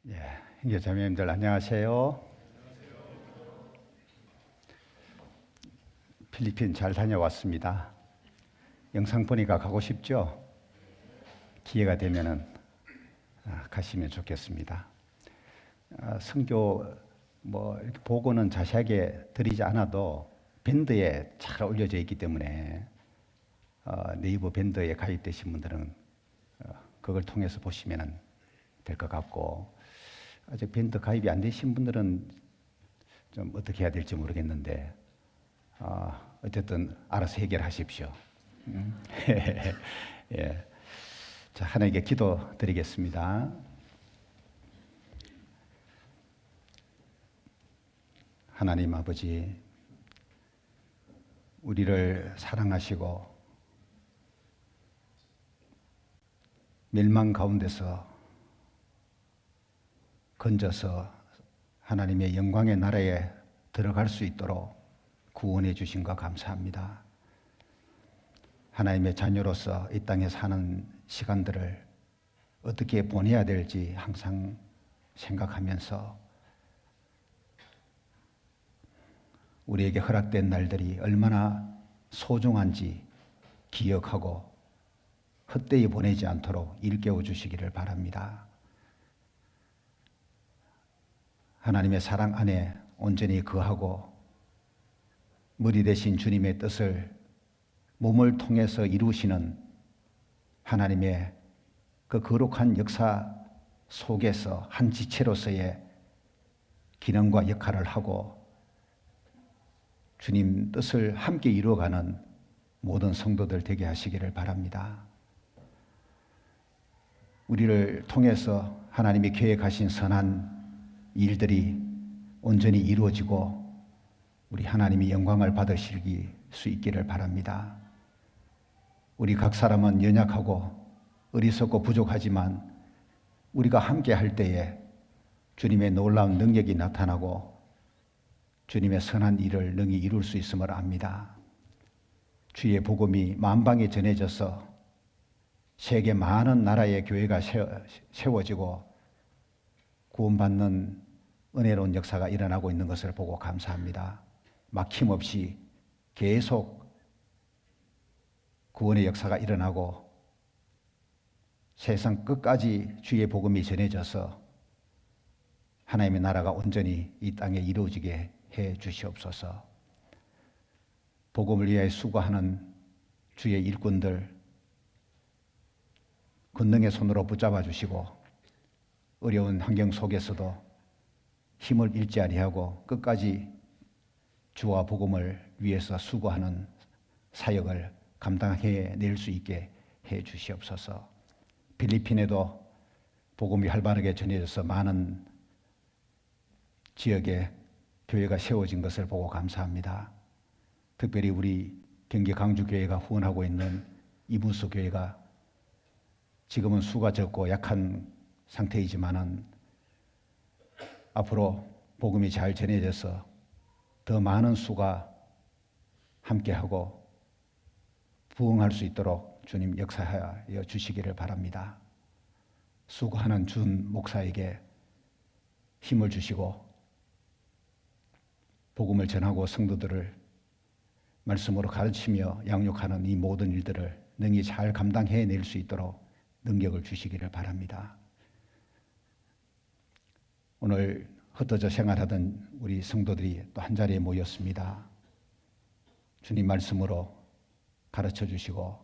예, 형제자매님들 안녕하세요. 필리핀 잘 다녀왔습니다. 영상 보니까 가고 싶죠? 기회가 되면은 가시면 좋겠습니다. 선교 이렇게 보고는 자세하게 드리지 않아도 밴드에 잘 올려져 있기 때문에 네이버 밴드에 가입되신 분들은 그걸 통해서 보시면 될 것 같고, 아직 밴드 가입이 안 되신 분들은 좀 어떻게 해야 될지 모르겠는데 어쨌든 알아서 해결하십시오. 예. 자, 하나님께 기도 드리겠습니다. 하나님 아버지, 우리를 사랑하시고 멸망 가운데서 건져서 하나님의 영광의 나라에 들어갈 수 있도록 구원해 주신 것 감사합니다. 하나님의 자녀로서 이 땅에 사는 시간들을 어떻게 보내야 될지 항상 생각하면서 우리에게 허락된 날들이 얼마나 소중한지 기억하고 헛되이 보내지 않도록 일깨워 주시기를 바랍니다. 하나님의 사랑 안에 온전히 거하고 머리 대신 주님의 뜻을 몸을 통해서 이루시는 하나님의 그 거룩한 역사 속에서 한 지체로서의 기능과 역할을 하고 주님 뜻을 함께 이루어가는 모든 성도들 되게 하시기를 바랍니다. 우리를 통해서 하나님이 계획하신 선한 일들이 온전히 이루어지고 우리 하나님이 영광을 받으실 수 있기를 바랍니다. 우리 각 사람은 연약하고 어리석고 부족하지만 우리가 함께 할 때에 주님의 놀라운 능력이 나타나고 주님의 선한 일을 능히 이룰 수 있음을 압니다. 주의 복음이 만방에 전해져서 세계 많은 나라의 교회가 세워지고 구원받는 은혜로운 역사가 일어나고 있는 것을 보고 감사합니다. 막힘없이 계속 구원의 역사가 일어나고 세상 끝까지 주의 복음이 전해져서 하나님의 나라가 온전히 이 땅에 이루어지게 해 주시옵소서. 복음을 위해 수고하는 주의 일꾼들 권능의 손으로 붙잡아 주시고 어려운 환경 속에서도 힘을 잃지 아니하고 끝까지 주와 복음을 위해서 수고하는 사역을 감당해낼 수 있게 해 주시옵소서. 필리핀에도 복음이 활발하게 전해져서 많은 지역에 교회가 세워진 것을 보고 감사합니다. 특별히 우리 경기 강주교회가 후원하고 있는 이문수 교회가 지금은 수가 적고 약한 상태이지만은 앞으로 복음이 잘 전해져서 더 많은 수가 함께하고 부흥할 수 있도록 주님 역사하여 주시기를 바랍니다. 수고하는 준 목사에게 힘을 주시고 복음을 전하고 성도들을 말씀으로 가르치며 양육하는 이 모든 일들을 능히 잘 감당해낼 수 있도록 능력을 주시기를 바랍니다. 오늘 흩어져 생활하던 우리 성도들이 또 한자리에 모였습니다. 주님 말씀으로 가르쳐 주시고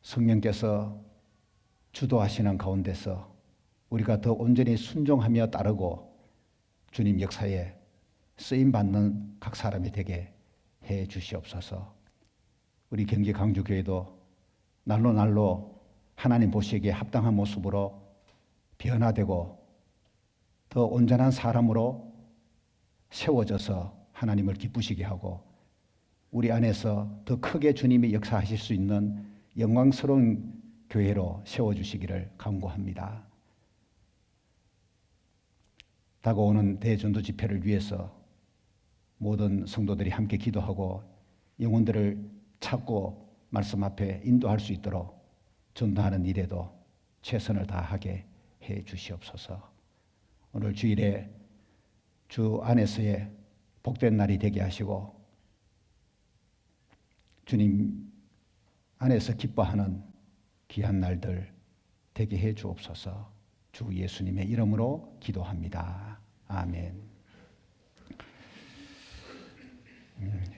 성령께서 주도하시는 가운데서 우리가 더 온전히 순종하며 따르고 주님 역사에 쓰임받는 각 사람이 되게 해 주시옵소서. 우리 경기 강주교회도 날로 날로 하나님 보시기에 합당한 모습으로 변화되고 더 온전한 사람으로 세워져서 하나님을 기쁘시게 하고 우리 안에서 더 크게 주님이 역사하실 수 있는 영광스러운 교회로 세워주시기를 간구합니다. 다가오는 대전도 집회를 위해서 모든 성도들이 함께 기도하고 영혼들을 찾고 말씀 앞에 인도할 수 있도록 전도하는 일에도 최선을 다하게 해 주시옵소서. 오늘 주일에 주 안에서의 복된 날이 되게 하시고 주님 안에서 기뻐하는 귀한 날들 되게 해 주옵소서. 주 예수님의 이름으로 기도합니다. 아멘.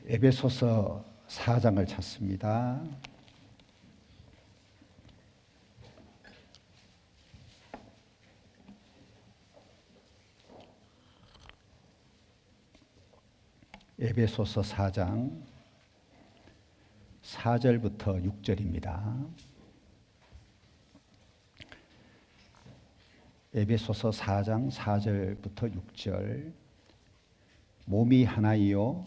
에베소서 4장을 찾습니다. 에베소서 4장 4절부터 6절입니다. 에베소서 4장 4절부터 6절. 몸이 하나이요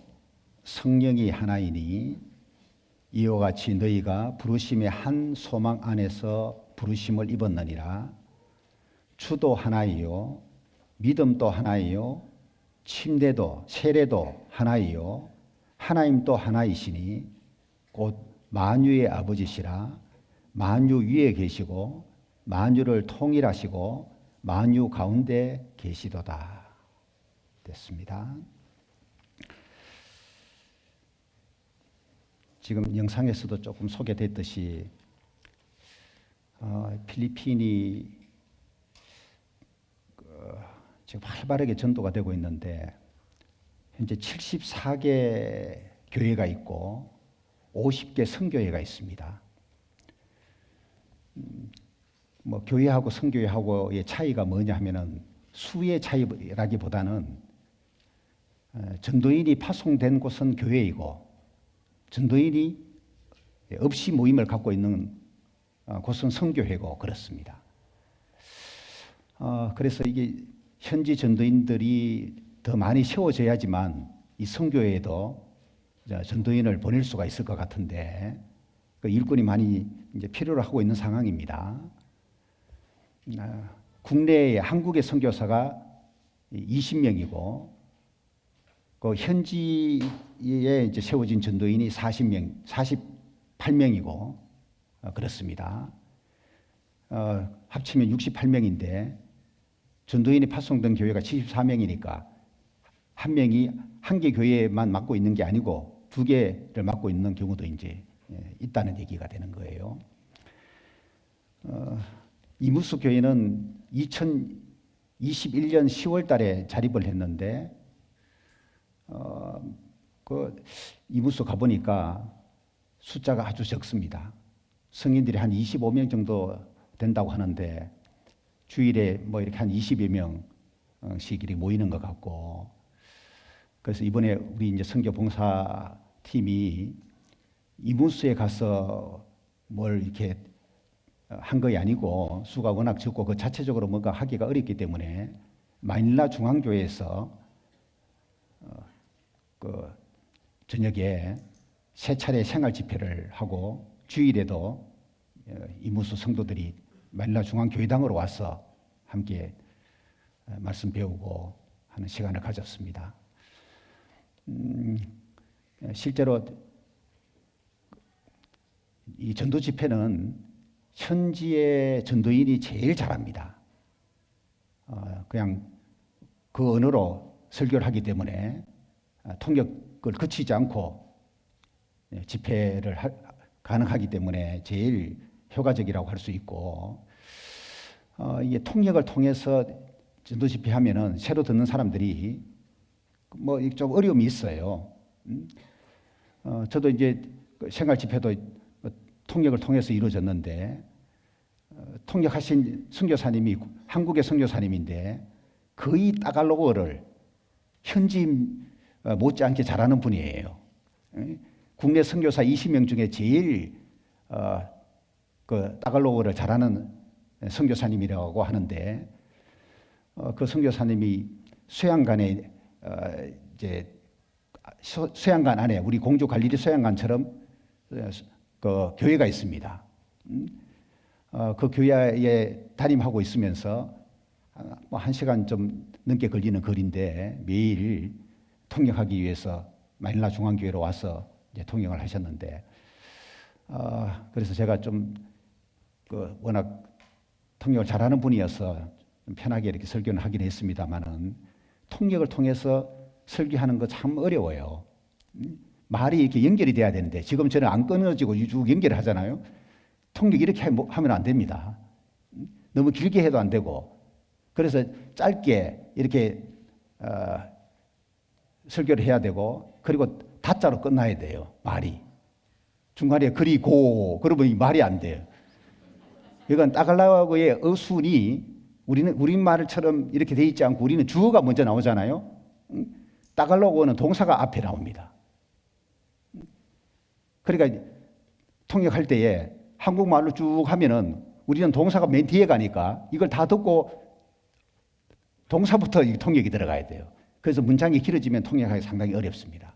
성령이 하나이니 이와 같이 너희가 부르심의 한 소망 안에서 부르심을 입었느니라. 주도 하나이요 믿음도 하나이요 침례도 세례도 하나이요 하나님도 하나이시니 곧 만유의 아버지시라. 만유 위에 계시고 만유를 통일하시고 만유 가운데 계시도다. 됐습니다. 지금 영상에서도 조금 소개됐듯이 필리핀이 지금 활발하게 전도가 되고 있는데 현재 74개 교회가 있고 50개 선교회가 있습니다. 뭐 교회하고 선교회하고의 차이가 뭐냐 하면은 수의 차이라기보다는 전도인이 파송된 곳은 교회이고 전도인이 없이 모임을 갖고 있는 곳은 선교회고 그렇습니다. 그래서 이게 현지 전도인들이 더 많이 세워져야지만 이 선교회에도 전도인을 보낼 수가 있을 것 같은데 그 일꾼이 많이 이제 필요로 하고 있는 상황입니다. 국내에 한국의 선교사가 20명이고 그 현지에 이제 세워진 전도인이 48명이고 그렇습니다. 합치면 68명인데 전도인이 파송된 교회가 74명이니까 한 명이 한 개 교회만 맡고 있는 게 아니고 두 개를 맡고 있는 경우도 이제 있다는 얘기가 되는 거예요. 이무수 교회는 2021년 10월 달에 자립을 했는데 그 이무수 가보니까 숫자가 아주 적습니다. 성인들이 한 25명 정도 된다고 하는데 주일에 뭐 이렇게 한 20여 명씩 이렇게 모이는 것 같고 그래서 이번에 우리 이제 선교 봉사 팀이 이무수에 가서 뭘 이렇게 한 것이 아니고 수가 워낙 적고 그 자체적으로 뭔가 하기가 어렵기 때문에 마닐라 중앙교회에서 그 저녁에 세 차례 생활 집회를 하고 주일에도 이무수 성도들이 마닐라 중앙교회당으로 와서 함께 말씀 배우고 하는 시간을 가졌습니다. 실제로 이 전도 집회는 현지의 전도인이 제일 잘합니다. 그냥 그 언어로 설교를 하기 때문에 통역을 거치지 않고 집회를 가능하기 때문에 제일 효과적이라고 할 수 있고 이게 통역을 통해서 전도 집회하면은 새로 듣는 사람들이 뭐 좀 어려움이 있어요. 저도 이제 생활 집회도 통역을 통해서 이루어졌는데 통역하신 선교사님이 한국의 선교사님인데 거의 따갈로그를 현지 못지않게 잘하는 분이에요. 국내 선교사 20명 중에 제일 그 따갈로그를 잘하는 선교사님이라고 하는데 그 선교사님이 수양관에 이제 수양관 안에 우리 공주 갈릴리 수양관처럼 그 교회가 있습니다. 그 교회에 담임하고 있으면서 뭐 1시간 좀 넘게 걸리는 거리인데 매일 통역하기 위해서 마닐라 중앙교회로 와서 이제 통역을 하셨는데 그래서 제가 좀 그 워낙 통역을 잘하는 분이어서 편하게 이렇게 설교는 하긴 했습니다만은 통역을 통해서 설교하는 거 참 어려워요. 말이 이렇게 연결이 돼야 되는데 지금 저는 안 끊어지고 쭉 연결을 하잖아요. 통역 이렇게 하면 안 됩니다. 너무 길게 해도 안 되고 그래서 짧게 이렇게 설교를 해야 되고 그리고 다자로 끝나야 돼요. 말이 중간에 그리고 그러면 이 말이 안 돼요. 이건 따갈라고의 어순이 우리는 우리말처럼 이렇게 돼 있지 않고 우리는 주어가 먼저 나오잖아요. 따갈로그는 동사가 앞에 나옵니다. 그러니까 통역할 때에 한국말로 쭉 하면은 우리는 동사가 맨 뒤에 가니까 이걸 다 듣고 동사부터 통역이 들어가야 돼요. 그래서 문장이 길어지면 통역하기 상당히 어렵습니다.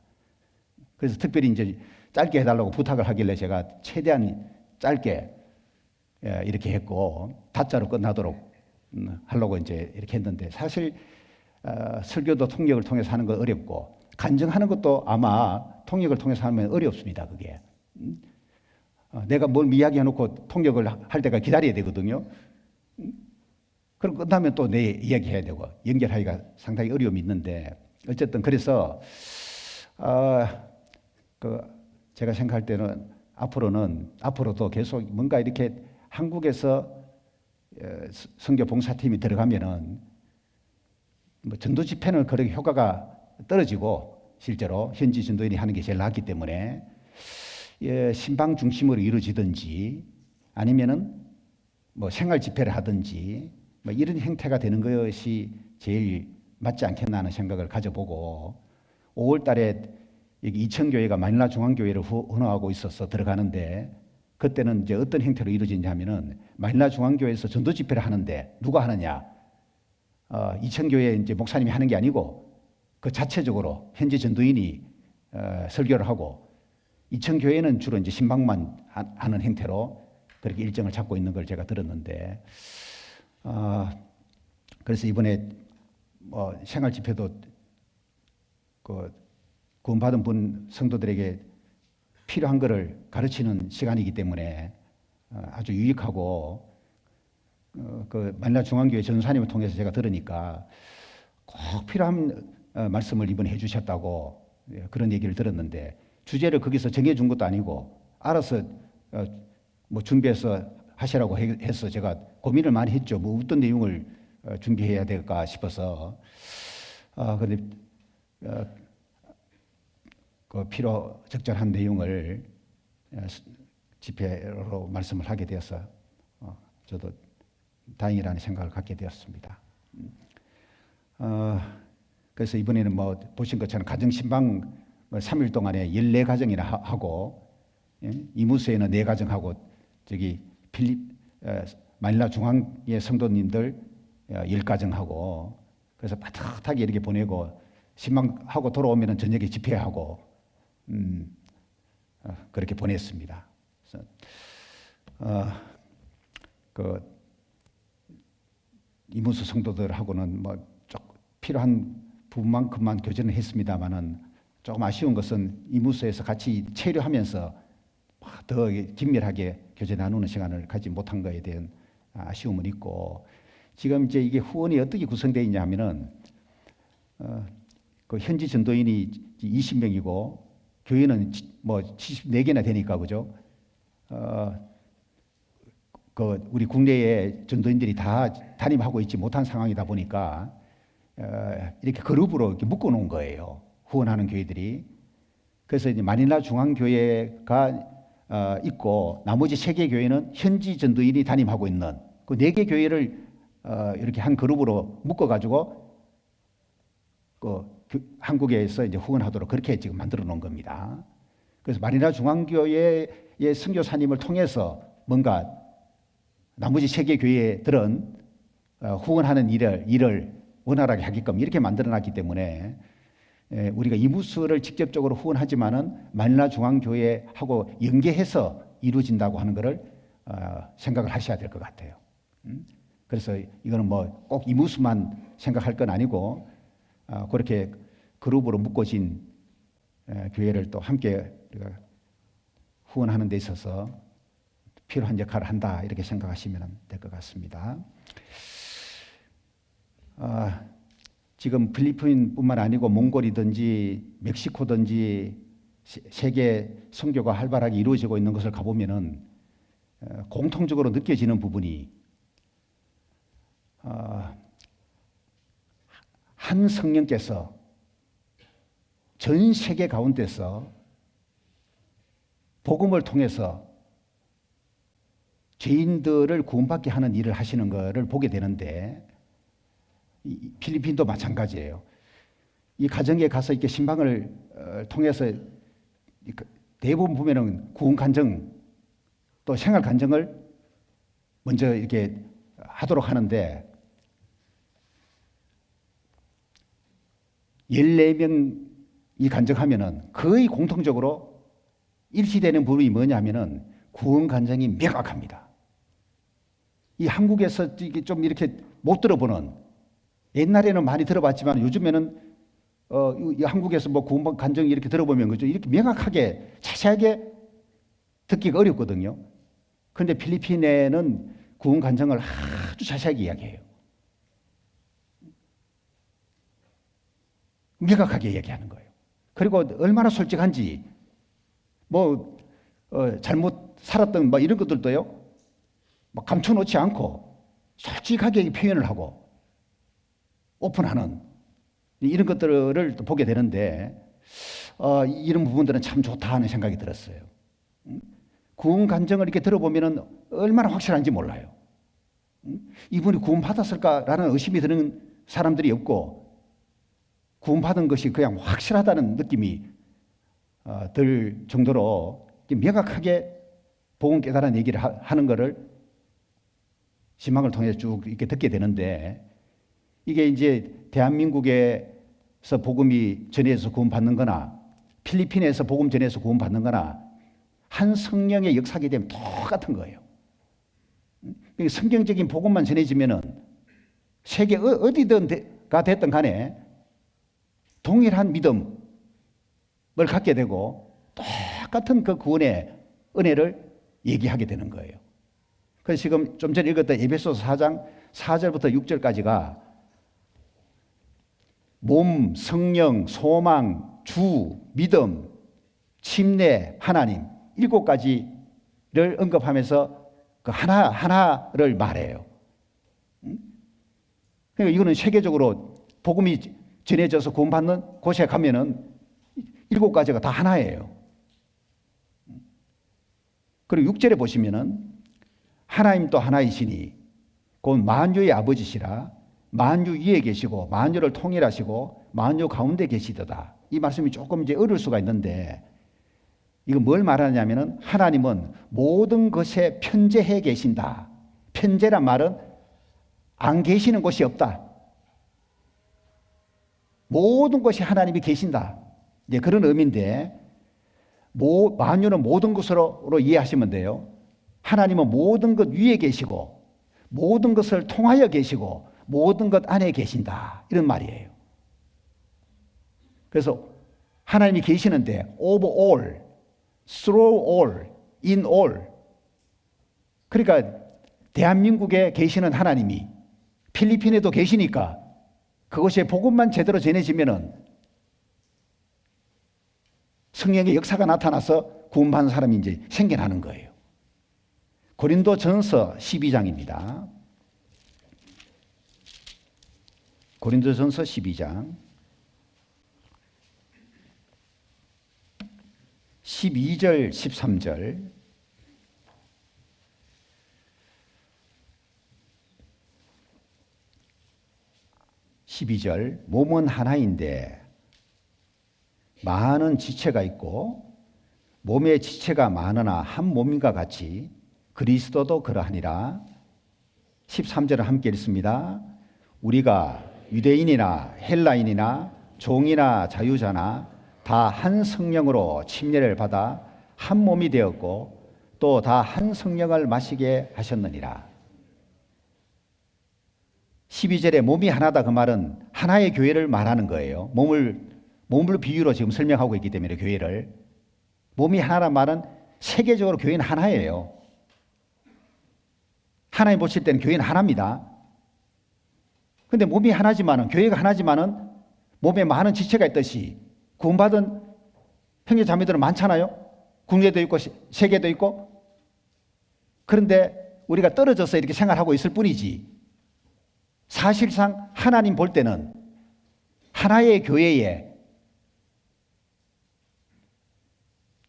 그래서 특별히 이제 짧게 해달라고 부탁을 하길래 제가 최대한 짧게 이렇게 했고 다자로 끝나도록 하려고 이제 이렇게 했는데 사실 설교도 통역을 통해서 하는 건 어렵고 간증하는 것도 아마 통역을 통해서 하면 어렵습니다. 그게 내가 뭘 이야기해놓고 통역을 할 때가 기다려야 되거든요. 그럼 끝나면 또 내 이야기 해야 되고 연결하기가 상당히 어려움이 있는데 어쨌든 그래서 제가 생각할 때는 앞으로도 계속 뭔가 이렇게 한국에서 선교 봉사팀이 들어가면은 뭐 전도 집회는 그렇게 효과가 떨어지고 실제로 현지 전도인이 하는 게 제일 낫기 때문에 신방 중심으로 이루어지든지 아니면은 뭐 생활 집회를 하든지 뭐 이런 형태가 되는 것이 제일 맞지 않겠나 하는 생각을 가져보고 5월 달에 여기 이천교회가 마닐라 중앙교회를 헌화하고 있어서 들어가는데 그때는 이제 어떤 형태로 이루어지냐 하면은 마닐라 중앙교회에서 전도 집회를 하는데 누가 하느냐? 이천교회 이제 목사님이 하는 게 아니고 그 자체적으로 현지 전도인이 설교를 하고 이천교회는 주로 이제 신방만 하는 형태로 그렇게 일정을 잡고 있는 걸 제가 들었는데 그래서 이번에 뭐 생활 집회도 그 구원받은 분 성도들에게 필요한 것을 가르치는 시간이기 때문에 아주 유익하고 그 마닐라 중앙교회 전사님을 통해서 제가 들으니까 꼭 필요한 말씀을 이번에 해주셨다고 그런 얘기를 들었는데 주제를 거기서 정해준 것도 아니고 알아서 뭐 준비해서 하시라고 해서 제가 고민을 많이 했죠. 뭐 어떤 내용을 준비해야 될까 싶어서 그런데 그 필요 적절한 내용을 집회로 말씀을 하게 되어서 저도 다행이라는 생각을 갖게 되었습니다. 그래서 이번에는 뭐 보신 것처럼 가정신방을 3일 동안에 14가정이나 하고 이무수에는 4가정하고 저기 마닐라 중앙의 성도님들 10가정하고 그래서 빠듯하게 이렇게 보내고 신방하고 돌아오면 저녁에 집회하고 그렇게 보냈습니다. 그래서 그 이무수 성도들하고는 뭐 필요한 부분만큼만 교제는 했습니다만은 조금 아쉬운 것은 이무수에서 같이 체류하면서 더 긴밀하게 교제 나누는 시간을 갖지 못한 것에 대한 아쉬움은 있고 지금 이제 이게 후원이 어떻게 구성되어 있냐 하면은 그 현지 전도인이 20명이고 교회는 뭐 74개나 되니까 그죠? 그 우리 국내에 전도인들이 다 담임하고 있지 못한 상황이다 보니까 이렇게 그룹으로 이렇게 묶어놓은 거예요. 후원하는 교회들이. 그래서 이제 마닐라 중앙교회가 있고 나머지 3개 교회는 현지 전도인이 담임하고 있는 그 4개 교회를 이렇게 한 그룹으로 묶어가지고 한국에서 이제 후원하도록 그렇게 지금 만들어 놓은 겁니다. 그래서 마닐라 중앙교회의 선교사님을 통해서 뭔가 나머지 3개 교회들은 후원하는 일을 원활하게 하게끔 이렇게 만들어 놨기 때문에 우리가 이무수를 직접적으로 후원하지만은 마닐라 중앙교회하고 연계해서 이루어진다고 하는 것을 생각을 하셔야 될 것 같아요. 그래서 이거는 뭐 꼭 이무수만 생각할 건 아니고 그렇게 그룹으로 묶어진 교회를 또 함께 우리가 후원하는 데 있어서 필요한 역할을 한다 이렇게 생각하시면 될 것 같습니다. 지금 필리핀뿐만 아니고 몽골이든지 멕시코든지 세계 선교가 활발하게 이루어지고 있는 것을 가보면은 공통적으로 느껴지는 부분이 한 성령께서 전 세계 가운데서 복음을 통해서 죄인들을 구원받게 하는 일을 하시는 것을 보게 되는데, 필리핀도 마찬가지예요. 이 가정에 가서 이렇게 신방을 통해서 대부분 보면은 구원 간증 또 생활 간증을 먼저 이렇게 하도록 하는데, 14명이 간증하면은 거의 공통적으로 일치되는 부분이 뭐냐 하면은 구원 간증이 명확합니다. 이 한국에서 이게 좀 이렇게 못 들어보는, 옛날에는 많이 들어봤지만 요즘에는 이 한국에서 뭐 구원 간증 이렇게 들어보면 그죠, 이렇게 명확하게 자세하게 듣기가 어렵거든요. 그런데 필리핀에는 구원 간증을 아주 자세하게 이야기해요. 명확하게 얘기하는 거예요. 그리고 얼마나 솔직한지, 뭐 잘못 살았던 뭐 이런 것들도요, 뭐 감춰놓지 않고 솔직하게 표현을 하고 오픈하는 이런 것들을 또 보게 되는데, 이런 부분들은 참 좋다 하는 생각이 들었어요. 구원 간증을 이렇게 들어보면은 얼마나 확실한지 몰라요. 이분이 구원 받았을까라는 의심이 드는 사람들이 없고, 구원받은 것이 그냥 확실하다는 느낌이 들 정도로 명확하게 복음 깨달은 얘기를 하는 것을 신방을 통해서 쭉 이렇게 듣게 되는데, 이게 이제 대한민국에서 복음이 전해져서 구원받는 거나 필리핀에서 복음 전해서 구원받는 거나 한 성령의 역사하게 되면 똑같은 거예요. 성경적인 복음만 전해지면은 세계 어디든가 됐든 간에 동일한 믿음을 갖게 되고 똑같은 그 구원의 은혜를 얘기하게 되는 거예요. 그래서 지금 좀 전에 읽었던 에베소서 4장 4절부터 6절까지가 몸, 성령, 소망, 주, 믿음, 침례, 하나님 7가지를 언급하면서 그 하나를 말해요. 그러니까 이거는 세계적으로 복음이 전해져서 구원받는 곳에 가면은 7가지가 다 하나예요. 그리고 6절에 보시면은 하나님도 하나이시니 곧 만유의 아버지시라, 만유 위에 계시고 만유를 통일하시고 만유 가운데 계시도다. 이 말씀이 조금 이제 어려울 수가 있는데, 이거 뭘 말하냐면은 하나님은 모든 것에 편재해 계신다. 편재란 말은 안 계시는 곳이 없다. 모든 것이 하나님이 계신다. 이제 그런 의미인데, 만유는 모든 것으로 이해하시면 돼요. 하나님은 모든 것 위에 계시고 모든 것을 통하여 계시고 모든 것 안에 계신다. 이런 말이에요. 그래서 하나님이 계시는데 over all, through all, in all. 그러니까 대한민국에 계시는 하나님이 필리핀에도 계시니까 그것이 복음만 제대로 전해지면은 성령의 역사가 나타나서 구원받는 사람이 이제 생겨나는 거예요. 고린도전서 12장입니다. 고린도전서 12장 12절 13절 12절 몸은 하나인데 많은 지체가 있고 몸의 지체가 많으나 한 몸인가 같이 그리스도도 그러하니라. 13절을 함께 읽습니다. 우리가 유대인이나 헬라인이나 종이나 자유자나 다 한 성령으로 침례를 받아 한 몸이 되었고 또 다 한 성령을 마시게 하셨느니라. 12절에 몸이 하나다, 그 말은 하나의 교회를 말하는 거예요. 몸을 비유로 지금 설명하고 있기 때문에 교회를. 몸이 하나란 말은 세계적으로 교회는 하나예요. 하나님 보실 때는 교회는 하나입니다. 근데 몸이 하나지만은, 교회가 하나지만은 몸에 많은 지체가 있듯이 구원받은 형제 자매들은 많잖아요. 국내도 있고 세계도 있고. 그런데 우리가 떨어져서 이렇게 생활하고 있을 뿐이지, 사실상 하나님 볼 때는 하나의 교회에,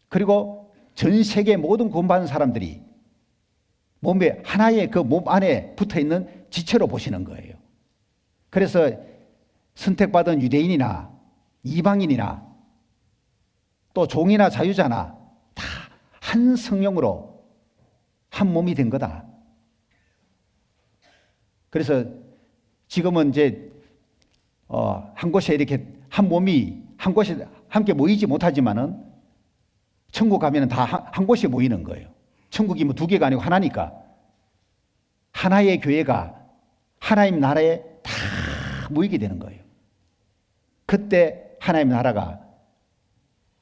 그리고 전 세계 모든 구원받은 사람들이 몸에 하나의 그 몸 안에 붙어 있는 지체로 보시는 거예요. 그래서 선택받은 유대인이나 이방인이나 또 종이나 자유자나 다 한 성령으로 한 몸이 된 거다. 그래서 지금은 이제 한 곳에 이렇게 한 몸이 한 곳에 함께 모이지 못하지만은 천국 가면은 다 한 곳에 모이는 거예요. 천국이 뭐 두 개가 아니고 하나니까. 하나의 교회가 하나님 나라에 다 모이게 되는 거예요. 그때 하나님 나라가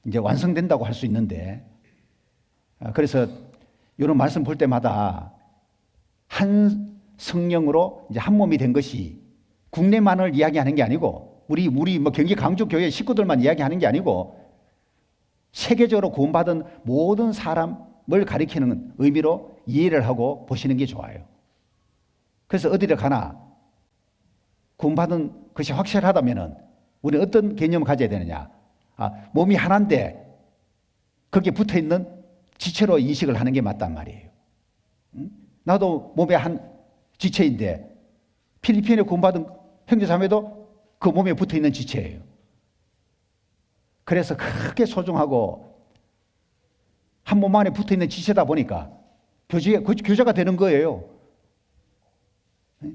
이제 완성된다고 할 수 있는데, 그래서 이런 말씀 볼 때마다 한 성령으로 이제 한 몸이 된 것이 국내만을 이야기하는 게 아니고, 우리 뭐 경기 강주 교회 식구들만 이야기하는 게 아니고, 세계적으로 구원받은 모든 사람을 가리키는 의미로 이해를 하고 보시는 게 좋아요. 그래서 어디를 가나 구원받은 것이 확실하다면은 우리는 어떤 개념을 가져야 되느냐? 몸이 하나인데 거기에 붙어 있는 지체로 인식을 하는 게 맞단 말이에요. 나도 몸의 한 지체인데 필리핀에 구원받은 형제자매도 그 몸에 붙어 있는 지체예요. 그래서 크게 소중하고 한 몸 안에 붙어 있는 지체다 보니까 교제가 되는 거예요.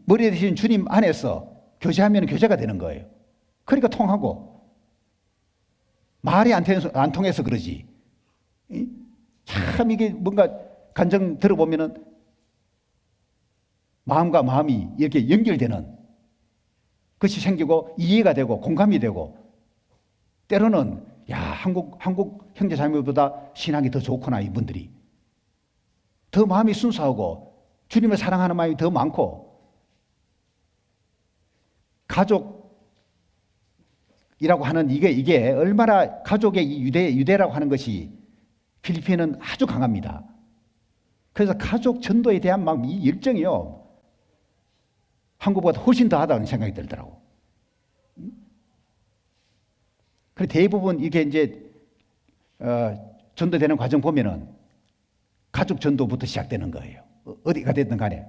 머리 대신 주님 안에서 교제하면 교제가 되는 거예요. 그러니까 통하고, 말이 안 통해서 그러지. 참 이게 뭔가 간증 들어보면은 마음과 마음이 이렇게 연결되는 것이 생기고 이해가 되고 공감이 되고, 때로는 야, 한국 형제 자매보다 신앙이 더 좋구나, 이분들이. 더 마음이 순수하고 주님을 사랑하는 마음이 더 많고, 가족이라고 하는 이게 얼마나 가족의 유대라고 하는 것이 필리핀은 아주 강합니다. 그래서 가족 전도에 대한 막 이 열정이요, 한국보다 훨씬 더 하다는 생각이 들더라고. 그리고 대부분 이게 이제 전도되는 과정 보면은 가족 전도부터 시작되는 거예요. 어디가 됐든 간에.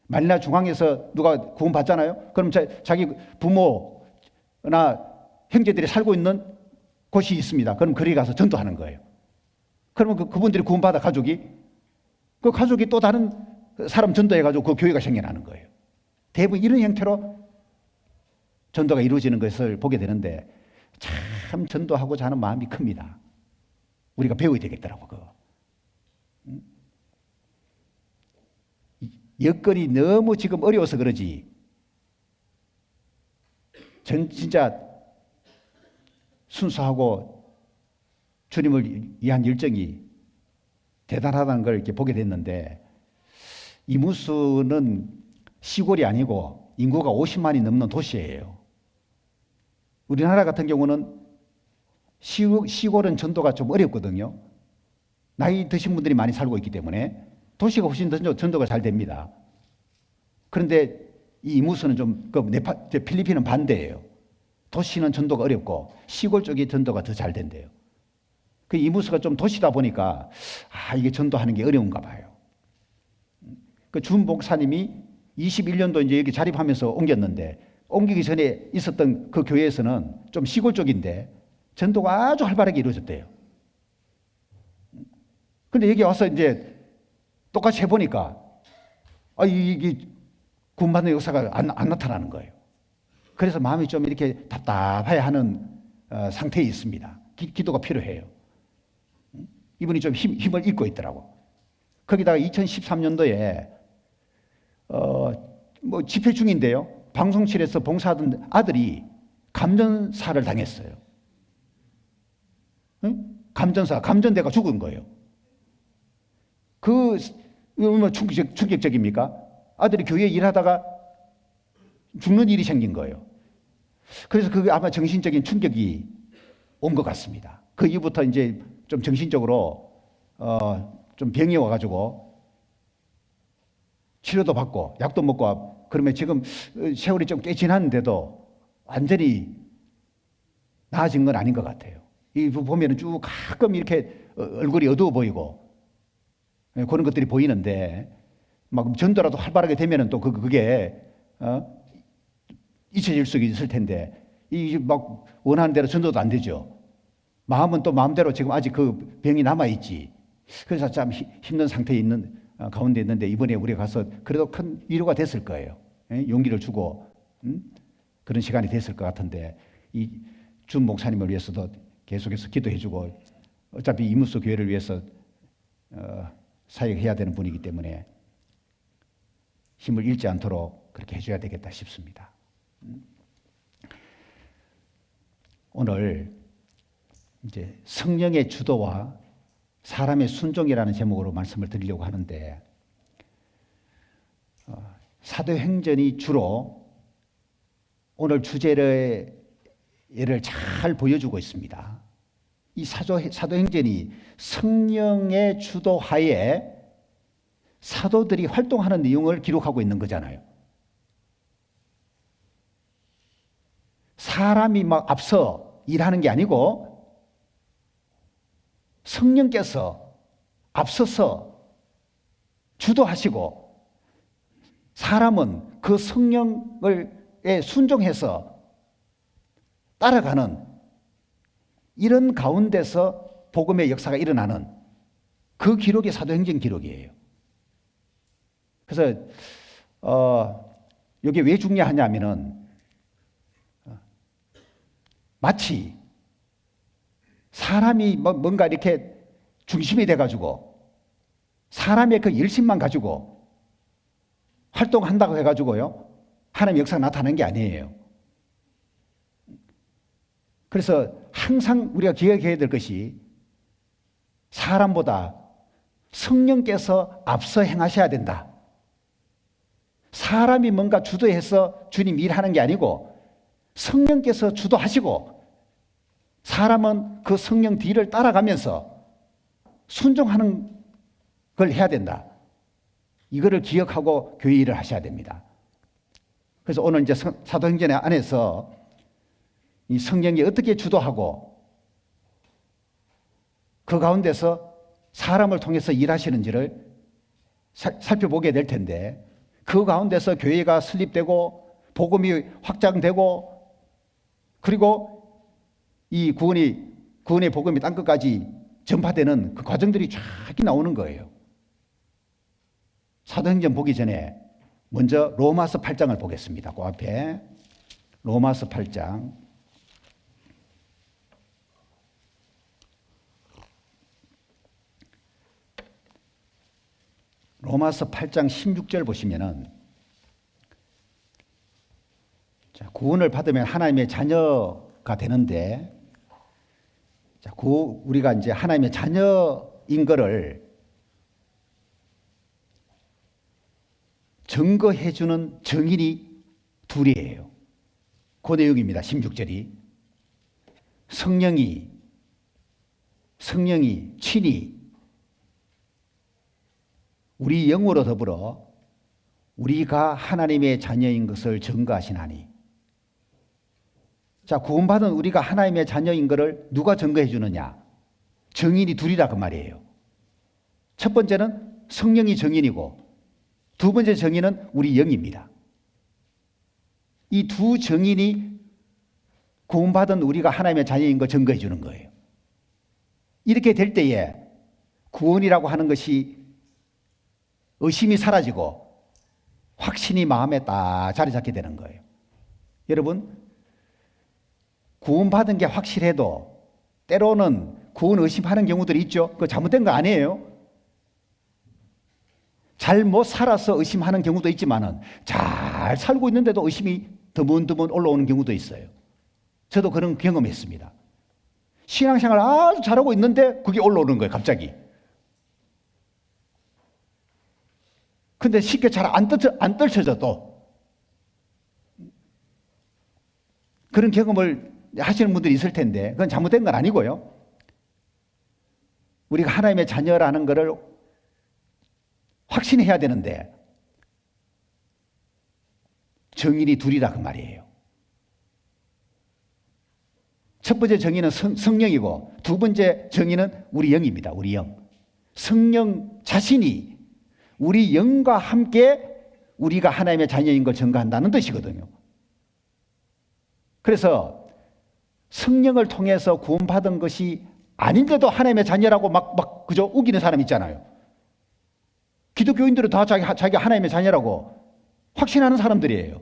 만일나 중앙에서 누가 구원받잖아요. 그럼 자기 부모나 형제들이 살고 있는 곳이 있습니다. 그럼 거기 가서 전도하는 거예요. 그러면 그분들이 구원받아, 가족이. 그 가족이 또 다른 사람 전도해가지고 그 교회가 생겨나는 거예요. 대부분 이런 형태로 전도가 이루어지는 것을 보게 되는데, 참 전도하고자 하는 마음이 큽니다. 우리가 배워야 되겠더라고, 그거. 여건이 너무 지금 어려워서 그러지, 진짜 순수하고 주님을 위한 열정이 대단하다는 걸 이렇게 보게 됐는데, 이무수는 시골이 아니고 인구가 50만이 넘는 도시예요. 우리나라 같은 경우는 시골은 전도가 좀 어렵거든요. 나이 드신 분들이 많이 살고 있기 때문에 도시가 훨씬 더 전도가 잘 됩니다. 그런데 이 이무수는 좀 필리핀은 반대예요. 도시는 전도가 어렵고 시골 쪽이 전도가 더 잘 된대요. 그 이무수가 좀 도시다 보니까 이게 전도하는 게 어려운가 봐요. 그 준 목사님이 21년도 이제 여기 자립하면서 옮겼는데, 옮기기 전에 있었던 그 교회에서는 좀 시골 쪽인데 전도가 아주 활발하게 이루어졌대요. 근데 여기 와서 이제 똑같이 해보니까 이게 구원받는 역사가 안 나타나는 거예요. 그래서 마음이 좀 이렇게 답답해 하는 상태에 있습니다. 기도가 필요해요. 이분이 좀 힘을 잃고 있더라고. 거기다가 2013년도에 뭐 집회 중인데요, 방송실에서 봉사하던 아들이 감전사를 당했어요. 응? 감전대가 죽은 거예요. 얼마나 충격적입니까? 아들이 교회에 일하다가 죽는 일이 생긴 거예요. 그래서 그게 아마 정신적인 충격이 온 것 같습니다. 그 이후부터 이제 좀 정신적으로 좀 병이 와가지고 치료도 받고 약도 먹고, 그러면 지금 세월이 좀 꽤 지났는데도 완전히 나아진 건 아닌 것 같아요. 이 보면은 쭉 가끔 이렇게 얼굴이 어두워 보이고 그런 것들이 보이는데, 막 전도라도 활발하게 되면은 또 그게 잊혀질 수 있을 텐데, 이 막 원하는 대로 전도도 안 되죠. 마음은 또 마음대로 지금 아직 그 병이 남아 있지. 그래서 참 힘든 상태에 있는 가운데 있는데, 이번에 우리가 가서 그래도 큰 위로가 됐을 거예요. 용기를 주고 그런 시간이 됐을 것 같은데, 이 준 목사님을 위해서도 계속해서 기도해주고, 어차피 이무스 교회를 위해서 사역해야 되는 분이기 때문에 힘을 잃지 않도록 그렇게 해줘야 되겠다 싶습니다. 오늘 이제 성령의 주도와 사람의 순종이라는 제목으로 말씀을 드리려고 하는데, 사도행전이 주로 오늘 주제를 잘 보여주고 있습니다. 이 사도행전이 성령의 주도하에 사도들이 활동하는 내용을 기록하고 있는 거잖아요. 사람이 막 앞서 일하는 게 아니고 성령께서 앞서서 주도하시고, 사람은 그 성령에 순종해서 따라가는, 이런 가운데서 복음의 역사가 일어나는 그 기록이 사도행전 기록이에요. 그래서 이게 왜 중요하냐면은, 마치 사람이 뭔가 이렇게 중심이 돼가지고 사람의 그 열심만 가지고 활동한다고 해가지고요, 하나님의 역사가 나타나는 게 아니에요. 그래서 항상 우리가 기억해야 될 것이, 사람보다 성령께서 앞서 행하셔야 된다. 사람이 뭔가 주도해서 주님 일하는 게 아니고 성령께서 주도하시고, 사람은 그 성령 뒤를 따라가면서 순종하는 걸 해야 된다. 이거를 기억하고 교회 일을 하셔야 됩니다. 그래서 오늘 이제 사도행전 안에서 이 성령이 어떻게 주도하고 그 가운데서 사람을 통해서 일하시는지를 살펴보게 될 텐데, 그 가운데서 교회가 설립되고 복음이 확장되고, 그리고 이 구원의 복음이 땅끝까지 전파되는 그 과정들이 쫙 나오는 거예요. 사도행전 보기 전에 먼저 로마서 8장을 보겠습니다. 그 앞에 로마서 8장. 로마서 8장 16절 보시면은, 자, 구원을 받으면 하나님의 자녀가 되는데, 자, 우리가 이제 하나님의 자녀인 거를 증거해주는 증인이 둘이에요. 그 내용입니다. 16절이. 성령이 친히 우리 영으로 더불어 우리가 하나님의 자녀인 것을 증거하시나니. 자, 구원받은 우리가 하나님의 자녀인 것을 누가 증거해 주느냐? 증인이 둘이라 그 말이에요. 첫 번째는 성령이 증인이고, 두 번째 증인은 우리 영입니다. 이 두 증인이 구원받은 우리가 하나님의 자녀인 것 증거해 주는 거예요. 이렇게 될 때에 구원이라고 하는 것이 의심이 사라지고 확신이 마음에 딱 자리 잡게 되는 거예요. 여러분, 구원받은 게 확실해도 때로는 구원 의심하는 경우들이 있죠. 그거 잘못된 거 아니에요. 잘못 살아서 의심하는 경우도 있지만은 잘 살고 있는데도 의심이 드문드문 올라오는 경우도 있어요. 저도 그런 경험했습니다. 신앙생활 아주 잘하고 있는데 그게 올라오는 거예요, 갑자기. 근데 쉽게 잘 안 떨쳐져도 그런 경험을 하시는 분들이 있을 텐데 그건 잘못된 건 아니고요. 우리가 하나님의 자녀라는 것을 확신해야 되는데 정인이 둘이라 그 말이에요. 첫 번째 정의는 성령이고 두 번째 정의는 우리 영입니다. 우리 영. 성령 자신이 우리 영과 함께 우리가 하나님의 자녀인 걸 증거한다는 뜻이거든요. 그래서 성령을 통해서 구원받은 것이 아닌데도 하나님의 자녀라고 막 그저 우기는 사람 있잖아요. 기독교인들은 다 자기가 하나님의 자녀라고 확신하는 사람들이에요.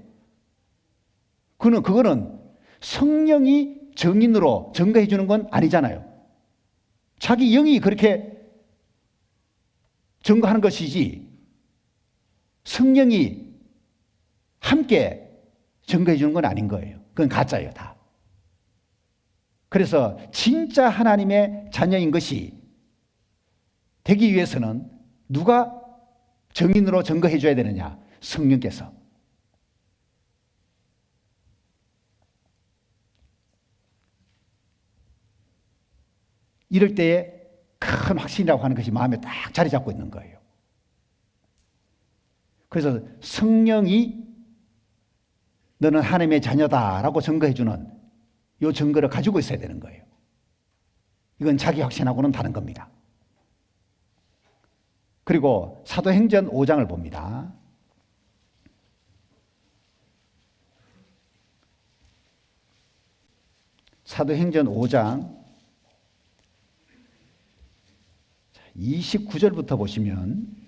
그거는 성령이 정인으로 증거해 주는 건 아니잖아요. 자기 영이 그렇게 증거하는 것이지 성령이 함께 증거해 주는 건 아닌 거예요. 그건 가짜예요, 다. 그래서 진짜 하나님의 자녀인 것이 되기 위해서는 누가 정인으로 증거해 줘야 되느냐? 성령께서. 이럴 때에 큰 확신이라고 하는 것이 마음에 딱 자리 잡고 있는 거예요. 그래서 성령이 너는 하나님의 자녀다라고 증거해 주는 이 증거를 가지고 있어야 되는 거예요. 이건 자기 확신하고는 다른 겁니다. 그리고 사도행전 5장을 봅니다. 사도행전 5장 29절부터 보시면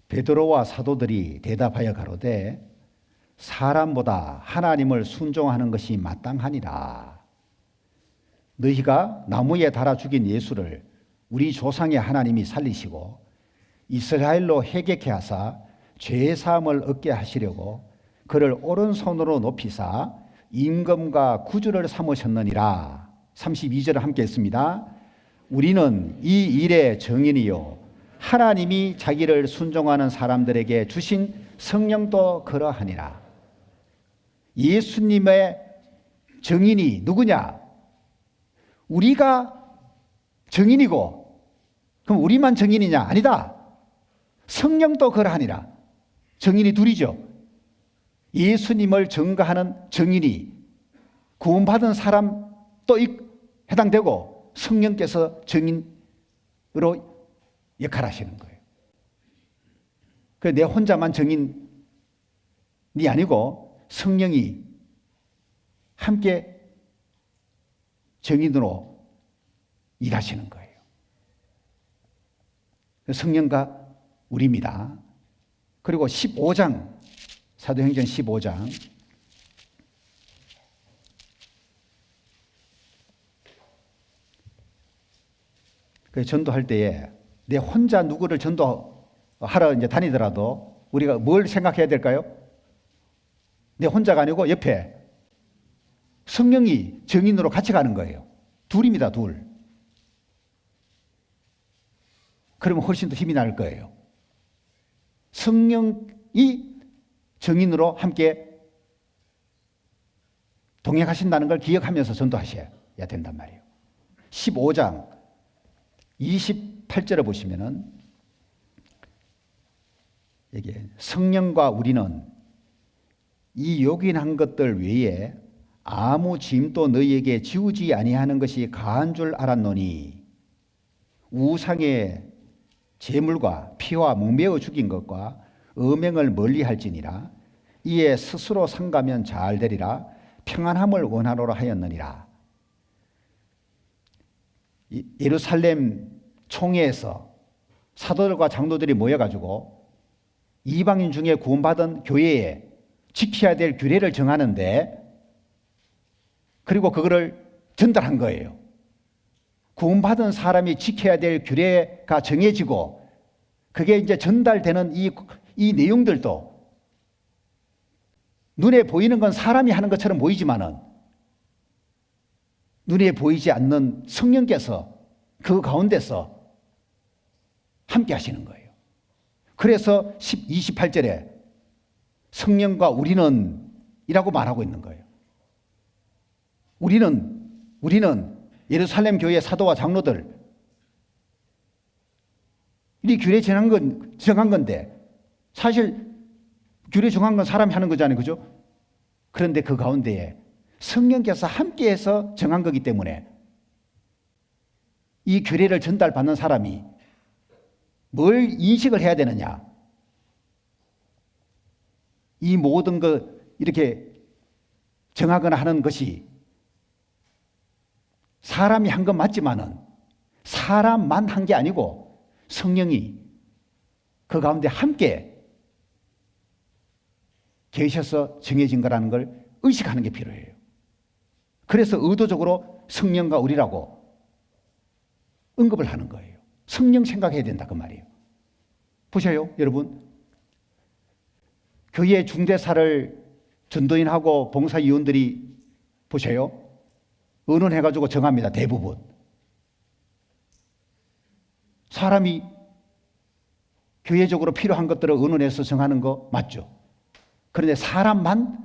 베드로와 사도들이 대답하여 가로되 사람보다 하나님을 순종하는 것이 마땅하니라. 너희가 나무에 달아 죽인 예수를 우리 조상의 하나님이 살리시고 이스라엘로 회개케 하사 죄의 사함을 얻게 하시려고 그를 오른손으로 높이사 임금과 구주를 삼으셨느니라. 32절을 함께 했습니다. 우리는 이 일의 증인이요 하나님이 자기를 순종하는 사람들에게 주신 성령도 그러하니라. 예수님의 증인이 누구냐? 우리가 증인이고 그럼 우리만 증인이냐? 아니다. 성령도 그러하니라. 증인이 둘이죠. 예수님을 증거하는 증인이 구원받은 사람도 해당되고 성령께서 증인으로 역할하시는 거예요. 내 혼자만 증인이 아니고 성령이 함께 증인으로 일하시는 거예요. 성령과 우리입니다. 그리고 15장 사도행전 15장 전도할 때에 내 혼자 누구를 전도하러 이제 다니더라도 우리가 뭘 생각해야 될까요? 내 혼자가 아니고 옆에 성령이 증인으로 같이 가는 거예요. 둘입니다, 둘. 그러면 훨씬 더 힘이 날 거예요. 성령이 증인으로 함께 동행하신다는 걸 기억하면서 전도하셔야 된단 말이에요. 15장 28절을 보시면은 여기 성령과 우리는 이 요긴한 것들 외에 아무 짐도 너희에게 지우지 아니하는 것이 가한 줄 알았노니 우상의 제물과 피와 목매어 죽인 것과 음행을 멀리할지니라. 이에 스스로 상가면 잘 되리라. 평안함을 원하노라 하였느니라. 예루살렘 총회에서 사도들과 장로들이 모여가지고 이방인 중에 구원받은 교회에 지켜야 될 규례를 정하는데 그리고 그거를 전달한 거예요. 구원받은 사람이 지켜야 될 규례가 정해지고 그게 이제 전달되는 이 내용들도 눈에 보이는 건 사람이 하는 것처럼 보이지만은 눈에 보이지 않는 성령께서 그 가운데서 함께 하시는 거예요. 그래서 28절에 성령과 우리는 이라고 말하고 있는 거예요. 우리는 예루살렘 교회 사도와 장로들, 이 규례 정한 건데, 사실 규례 정한 건 사람이 하는 거잖아요. 그죠? 그런데 그 가운데에 성령께서 함께해서 정한 거기 때문에 이 규례를 전달받는 사람이 뭘 인식을 해야 되느냐? 이 모든 것 이렇게 정하거나 하는 것이 사람이 한 건 맞지만은 사람만 한 게 아니고 성령이 그 가운데 함께 계셔서 정해진 거라는 걸 의식하는 게 필요해요. 그래서 의도적으로 성령과 우리라고 언급을 하는 거예요. 성령 생각해야 된다 그 말이에요. 보셔요, 여러분. 교회 중대사를 전도인하고 봉사위원들이 보세요. 의논해가지고 정합니다. 대부분. 사람이 교회적으로 필요한 것들을 의논해서 정하는 거 맞죠? 그런데 사람만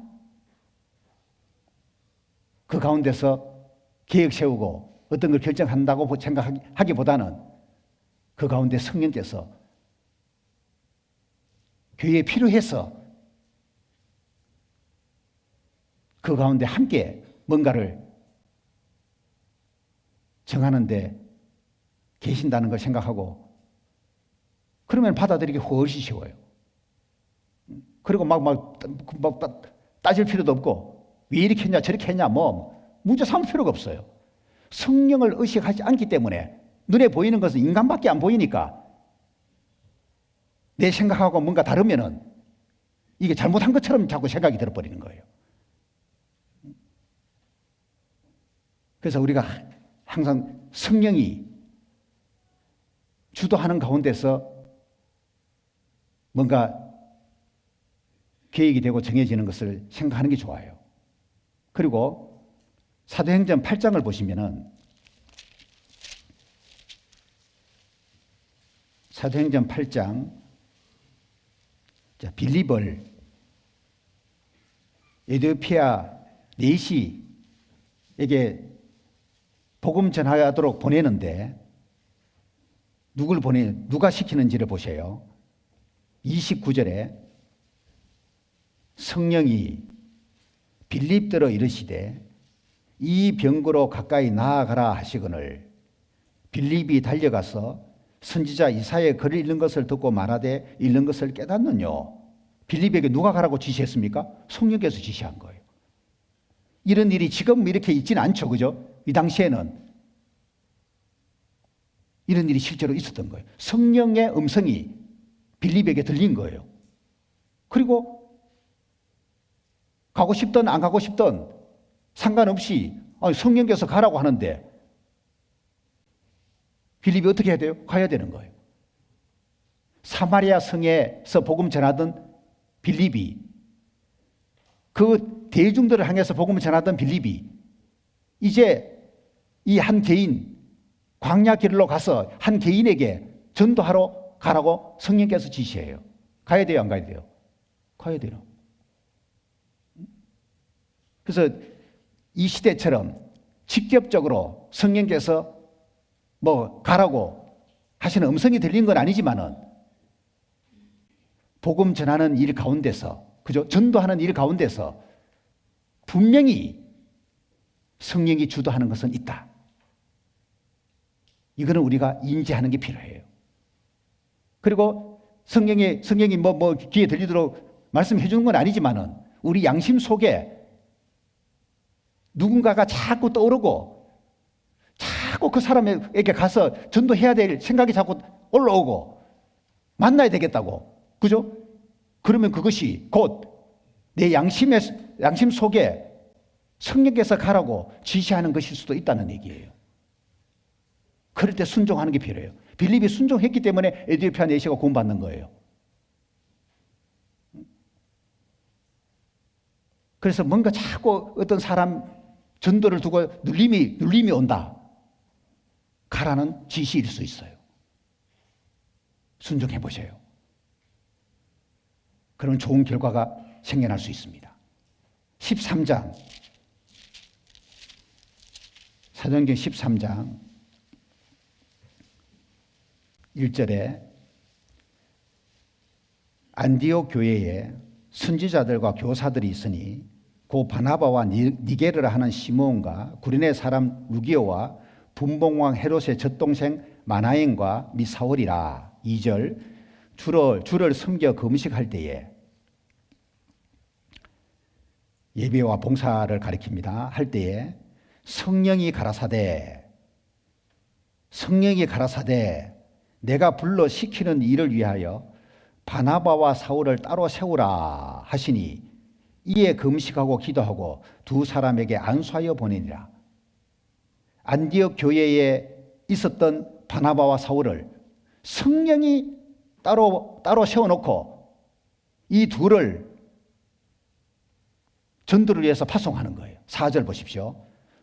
그 가운데서 계획 세우고 어떤 걸 결정한다고 생각하기보다는 그 가운데 성령께서 교회에 필요해서 그 가운데 함께 뭔가를 정하는데 계신다는 걸 생각하고 그러면 받아들이기 훨씬 쉬워요. 그리고 막 따질 필요도 없고 왜 이렇게 했냐 저렇게 했냐 뭐 문제 삼을 필요가 없어요. 성령을 의식하지 않기 때문에 눈에 보이는 것은 인간밖에 안 보이니까 내 생각하고 뭔가 다르면은 이게 잘못한 것처럼 자꾸 생각이 들어버리는 거예요. 그래서 우리가 항상 성령이 주도하는 가운데서 뭔가 계획이 되고 정해지는 것을 생각하는 게 좋아요. 그리고 사도행전 8장을 보시면은 사도행전 8장 빌립을 에티오피아 네시에게 복음 전하도록 보내는데 누가 시키는지를 보세요. 29절에 성령이 빌립더러 이르시되 이 병거로 가까이 나아가라 하시거늘 빌립이 달려가서 선지자 이사야의 글을 읽는 것을 듣고 말하되 읽는 것을 깨닫느뇨. 빌립에게 누가 가라고 지시했습니까? 성령께서 지시한 거예요. 이런 일이 지금 이렇게 있지는 않죠. 그죠? 이 당시에는 이런 일이 실제로 있었던 거예요. 성령의 음성이 빌립에게 들린 거예요. 그리고 가고 싶든 안 가고 싶든 상관없이 성령께서 가라고 하는데 빌립이 어떻게 해야 돼요? 가야 되는 거예요. 사마리아 성에서 복음 전하던 빌립이 그 대중들을 향해서 복음을 전하던 빌립이 이제 이 한 개인 광야 길로 가서 한 개인에게 전도하러 가라고 성령께서 지시해요. 가야 돼요, 안 가야 돼요? 가야 돼요. 그래서 이 시대처럼 직접적으로 성령께서 뭐 가라고 하시는 음성이 들린 건 아니지만은 복음 전하는 일 가운데서, 그죠? 전도하는 일 가운데서 분명히 성령이 주도하는 것은 있다. 이거는 우리가 인지하는 게 필요해요. 그리고 성령이 뭐 귀에 들리도록 말씀해 주는 건 아니지만은 우리 양심 속에 누군가가 자꾸 떠오르고 자꾸 그 사람에게 가서 전도해야 될 생각이 자꾸 올라오고 만나야 되겠다고. 그죠? 그러면 그것이 곧 내 양심 속에 성령께서 가라고 지시하는 것일 수도 있다는 얘기예요. 그럴 때 순종하는 게 필요해요. 빌립이 순종했기 때문에 에티오피아 내시가 구원받는 거예요. 그래서 뭔가 자꾸 어떤 사람 전도를 두고 눌림이 온다. 가라는 지시일 수 있어요. 순종해 보세요. 그런 좋은 결과가 생겨날 수 있습니다. 13장, 사도행전 13장 1절에 안디옥 교회에 선지자들과 교사들이 있으니 고 바나바와 니게르라 하는 시므온과 구레네 사람 루기오와 분봉왕 헤롯의 젖동생 마나엔과 및 사울이라. 2절 주를 섬겨 금식할 때에 예배와 봉사를 가리킵니다. 할 때에 성령이 가라사대 내가 불러 시키는 일을 위하여 바나바와 사울을 따로 세우라 하시니 이에 금식하고 기도하고 두 사람에게 안수하여 보내니라. 안디옥 교회에 있었던 바나바와 사울을 성령이 따로 세워놓고 이 둘을 전도를 위해서 파송하는 거예요. 4절 보십시오.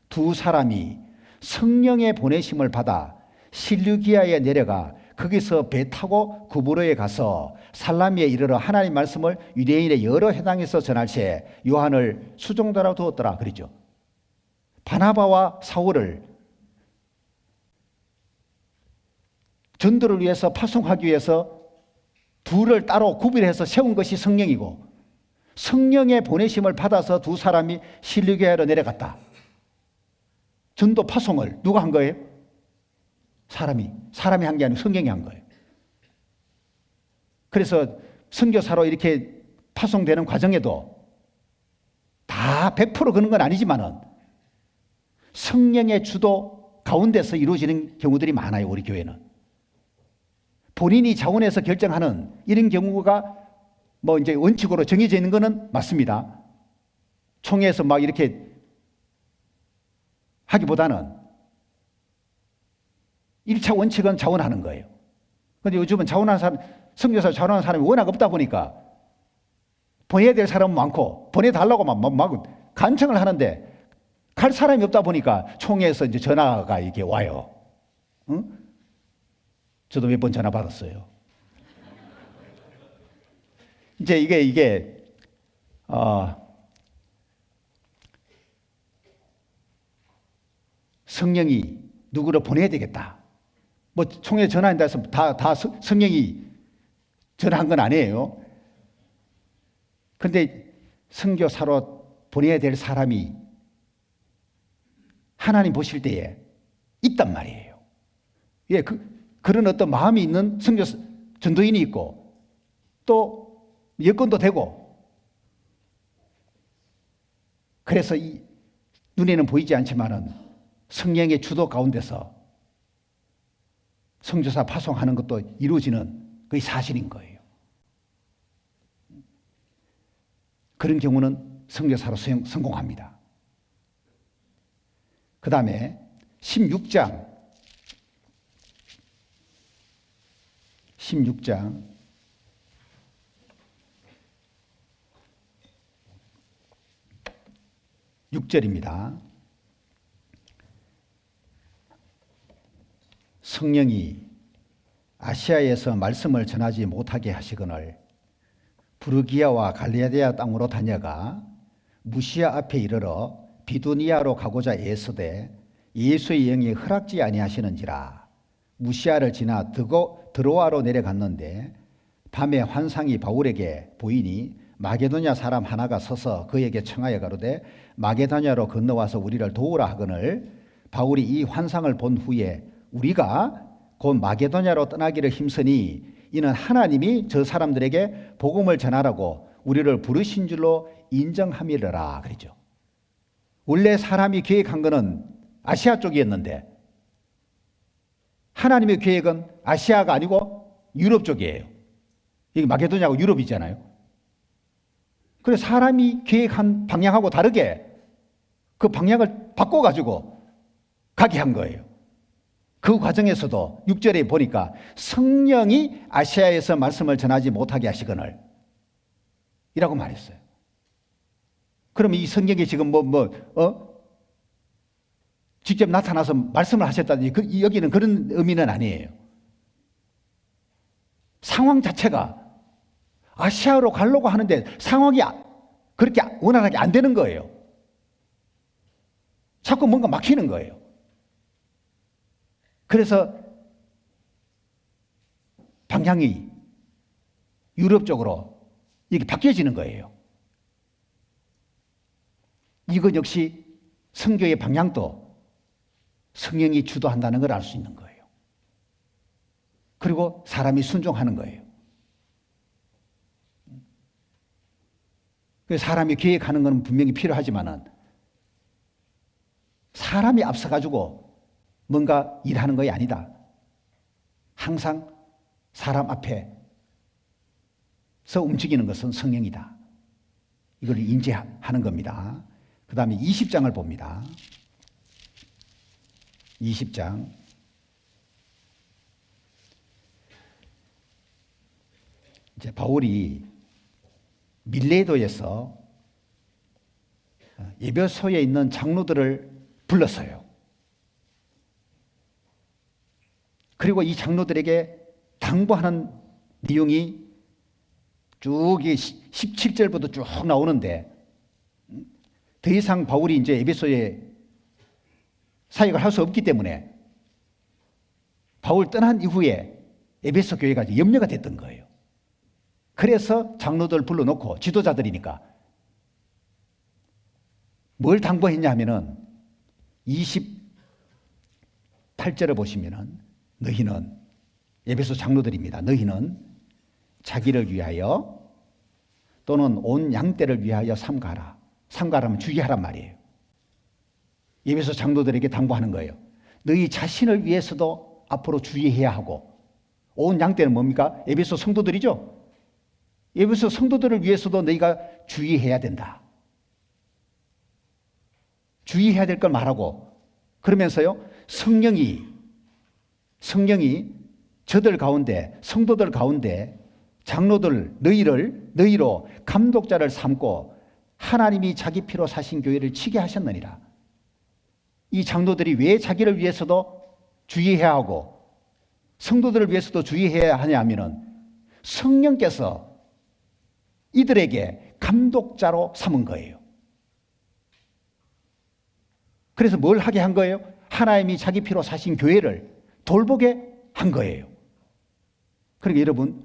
두 사람이 성령의 보내심을 받아 실루기아에 내려가 거기서 배 타고 구브로에 가서 살라미에 이르러 하나님 말씀을 유대인의 여러 회당에서 전할새 요한을 수종자로 두었더라 그러죠. 바나바와 사울을 전도를 위해서 파송하기 위해서 둘을 따로 구별해서 세운 것이 성령이고, 성령의 보내심을 받아서 두 사람이 실루기아로 내려갔다. 전도 파송을 누가 한 거예요? 사람이 한 게 아니고 성령이 한 거예요. 그래서 선교사로 이렇게 파송되는 과정에도 다 100% 그런 건 아니지만은 성령의 주도 가운데서 이루어지는 경우들이 많아요. 우리 교회는 본인이 자원해서 결정하는 이런 경우가 뭐 이제 원칙으로 정해져 있는 거는 맞습니다. 총회에서 막 이렇게 하기보다는 1차 원칙은 자원하는 거예요. 그런데 요즘은 자원하는 사람, 선교사 자원하는 사람이 워낙 없다 보니까 보내야 될 사람은 많고 보내달라고 막 간청을 하는데 갈 사람이 없다 보니까 총회에서 이제 전화가 이렇게 와요. 응? 저도 몇 번 전화 받았어요. 이제 이게 성령이 누구를 보내야 되겠다. 뭐 총회 전화한다 해서 다 성령이 전화한 건 아니에요. 그런데 선교사로 보내야 될 사람이 하나님 보실 때에 있단 말이에요. 예, 그런 어떤 마음이 있는 전도인이 있고 또 여건도 되고, 그래서 눈에는 보이지 않지만은 성령의 주도 가운데서 선교사 파송하는 것도 이루어지는 그게 사실인 거예요. 그런 경우는 선교사로 성공합니다. 그 다음에 16장 6절입니다. 성령이 아시아에서 말씀을 전하지 못하게 하시거늘 부르기아와 갈라디아 땅으로 다녀가 무시아 앞에 이르러 비두니아로 가고자 애쓰되 예수의 영이 허락지 아니하시는지라. 무시아를 지나 드로아로 내려갔는데 밤에 환상이 바울에게 보이니 마게도냐 사람 하나가 서서 그에게 청하여 가로되 마게도냐로 건너와서 우리를 도우라 하거늘 바울이 이 환상을 본 후에 우리가 곧 마게도냐로 떠나기를 힘쓰니 이는 하나님이 저 사람들에게 복음을 전하라고 우리를 부르신 줄로 인정함이라 그러죠. 원래 사람이 계획한 거는 아시아 쪽이었는데 하나님의 계획은 아시아가 아니고 유럽 쪽이에요. 여기 마게도냐하고 유럽이잖아요. 그래서 사람이 계획한 방향하고 다르게 그 방향을 바꿔가지고 가게 한 거예요. 그 과정에서도 6절에 보니까 성령이 아시아에서 말씀을 전하지 못하게 하시거늘 이라고 말했어요. 그러면 이 성령이 지금 직접 나타나서 말씀을 하셨다든지 여기는 그런 의미는 아니에요. 상황 자체가 아시아로 가려고 하는데 상황이 그렇게 원활하게 안 되는 거예요. 자꾸 뭔가 막히는 거예요. 그래서 방향이 유럽 쪽으로 이게 바뀌어지는 거예요. 이것 역시 선교의 방향도 성령이 주도한다는 걸 알 수 있는 거예요. 그리고 사람이 순종하는 거예요. 사람이 계획하는 건 분명히 필요하지만은 사람이 앞서가지고 뭔가 일하는 것이 아니다. 항상 사람 앞에서 움직이는 것은 성령이다. 이걸 인지하는 겁니다. 그 다음에 20장을 봅니다. 20장. 이제 바울이 밀레도에서 에베소에 있는 장로들을 불렀어요. 그리고 이 장로들에게 당부하는 내용이 쭉 17절부터 쭉 나오는데 더 이상 바울이 이제 에베소에 사역을 할 수 없기 때문에 바울 떠난 이후에 에베소 교회가 염려가 됐던 거예요. 그래서 장로들 불러놓고 지도자들이니까 뭘 당부했냐 하면은 28절을 보시면은 너희는 에베소 장로들입니다. 너희는 자기를 위하여 또는 온 양떼를 위하여 삼가라. 삼가라면 주의하란 말이에요. 에베소 장로들에게 당부하는 거예요. 너희 자신을 위해서도 앞으로 주의해야 하고 온 양떼는 뭡니까? 에베소 성도들이죠. 에베소 성도들을 위해서도 너희가 주의해야 된다. 주의해야 될 걸 말하고 그러면서요 성령이 저들 가운데 성도들 가운데 장로들 너희로 감독자를 삼고 하나님이 자기 피로 사신 교회를 치게 하셨느니라. 이 장로들이 왜 자기를 위해서도 주의해야 하고 성도들을 위해서도 주의해야 하냐 하면은 성령께서 이들에게 감독자로 삼은 거예요. 그래서 뭘 하게 한 거예요? 하나님이 자기 피로 사신 교회를 돌보게 한 거예요. 그러니까 여러분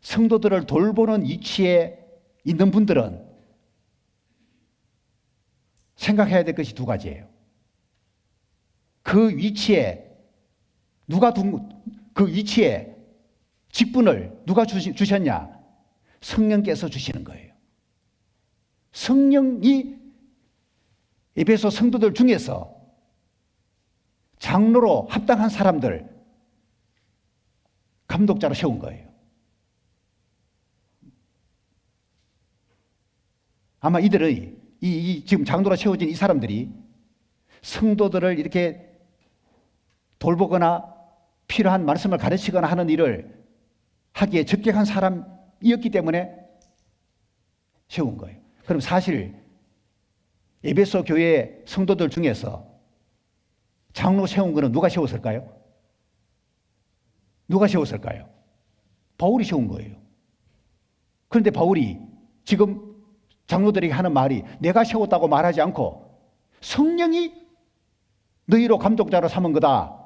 성도들을 돌보는 위치에 있는 분들은 생각해야 될 것이 두 가지예요. 그 위치에 그 위치에 직분을 누가 주셨냐? 성령께서 주시는 거예요. 성령이 에베소 성도들 중에서 장로로 합당한 사람들 감독자로 세운 거예요. 아마 이들의 지금 장로로 세워진 이 사람들이 성도들을 이렇게 돌보거나 필요한 말씀을 가르치거나 하는 일을 하기에 적격한 사람이었기 때문에 세운 거예요. 그럼 사실 에베소 교회 성도들 중에서 장로 세운 거는 누가 세웠을까요? 누가 세웠을까요? 바울이 세운 거예요. 그런데 바울이 지금 장로들에게 하는 말이 내가 세웠다고 말하지 않고 성령이 너희로 감독자로 삼은 거다.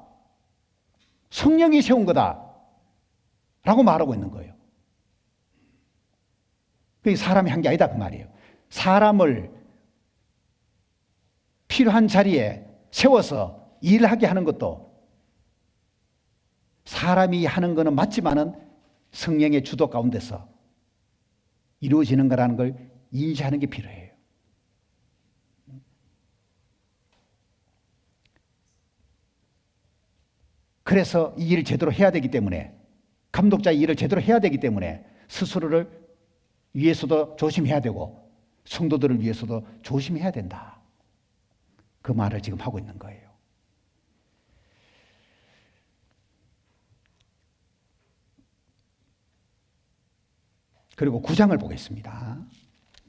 성령이 세운 거다. 라고 말하고 있는 거예요. 그게 사람이 한 게 아니다 그 말이에요. 사람을 필요한 자리에 세워서 일하게 하는 것도 사람이 하는 거는 맞지만은 성령의 주도 가운데서 이루어지는 거라는 걸 인지하는 게 필요해요. 그래서 이 일을 제대로 해야 되기 때문에 감독자의 일을 제대로 해야 되기 때문에 스스로를 위해서도 조심해야 되고 성도들을 위해서도 조심해야 된다. 그 말을 지금 하고 있는 거예요. 그리고 9장을 보겠습니다.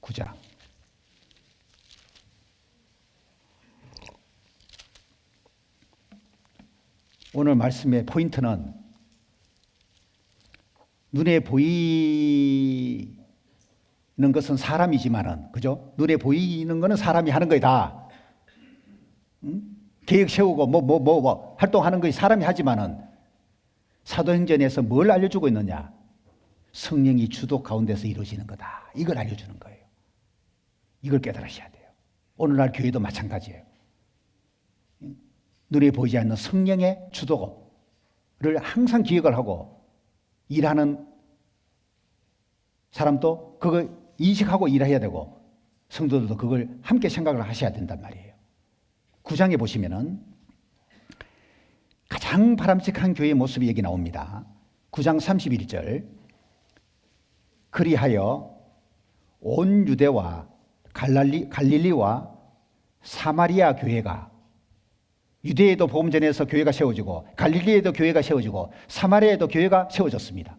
9장. 오늘 말씀의 포인트는 눈에 보이는 것은 사람이지만은, 그죠? 눈에 보이는 거는 사람이 하는 거다. 계획 세우고 활동하는 것이 사람이 하지만은 사도행전에서 뭘 알려주고 있느냐? 성령이 주도 가운데서 이루어지는 거다. 이걸 알려주는 거예요. 이걸 깨달으셔야 돼요. 오늘날 교회도 마찬가지예요. 눈에 보이지 않는 성령의 주도를 항상 기억을 하고 일하는 사람도 그걸 인식하고 일해야 되고 성도들도 그걸 함께 생각을 하셔야 된단 말이에요. 9장에 보시면은 가장 바람직한 교회의 모습이 여기 나옵니다. 9장 31절. 그리하여 온 유대와 갈릴리와 사마리아 교회가, 유대에도 복음 전해서 교회가 세워지고 갈릴리에도 교회가 세워지고 사마리아에도 교회가 세워졌습니다.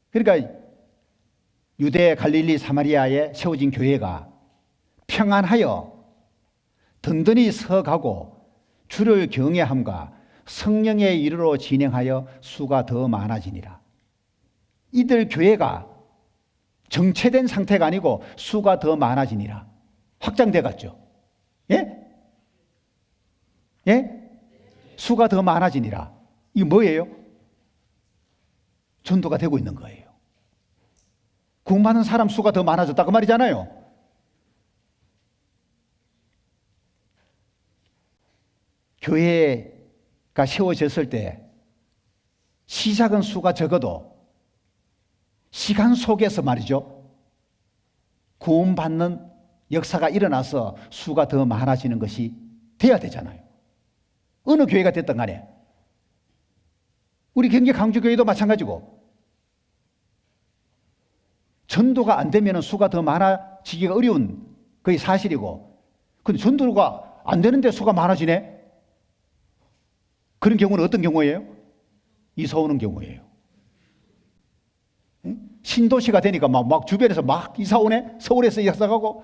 그러니까 유대, 갈릴리, 사마리아에 세워진 교회가 평안하여 든든히 서가고 주를 경외함과 성령의 일으로 진행하여 수가 더 많아지니라. 이들 교회가 정체된 상태가 아니고 수가 더 많아지니라. 확장돼 갔죠. 예? 예? 수가 더 많아지니라. 이게 뭐예요? 전도가 되고 있는 거예요. 구원받는 사람 수가 더 많아졌다 그 말이잖아요. 교회가 세워졌을 때 시작은 수가 적어도 시간 속에서 말이죠, 구원받는 역사가 일어나서 수가 더 많아지는 것이 돼야 되잖아요. 어느 교회가 됐든 간에. 우리 경기 강주교회도 마찬가지고 전도가 안 되면 수가 더 많아지기가 어려운 그게 사실이고, 근데 전도가 안 되는데 수가 많아지네? 그런 경우는 어떤 경우예요? 이사 오는 경우예요. 신도시가 되니까 막 주변에서 막 이사 오네? 서울에서 이사 가고.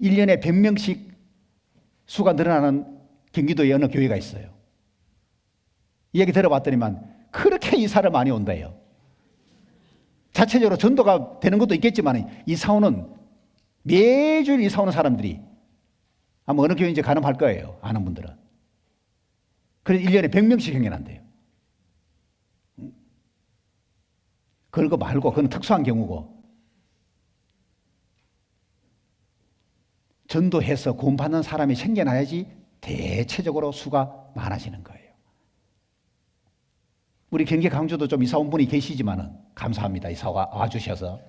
1년에 100명씩 수가 늘어나는 경기도에 어느 교회가 있어요. 이 얘기 들어봤더니만 그렇게 이사를 많이 온다요. 자체적으로 전도가 되는 것도 있겠지만 이사 오는, 매주 이사 오는 사람들이 아마 어느 교회인지 가늠할 거예요. 아는 분들은. 그래서 1년에 100명씩 행해난대요. 그거 말고 그건 특수한 경우고, 전도해서 구원받는 사람이 생겨나야지 대체적으로 수가 많아지는 거예요. 우리 경기 강주도 좀 이사 온 분이 계시지만은 감사합니다. 이사 와주셔서.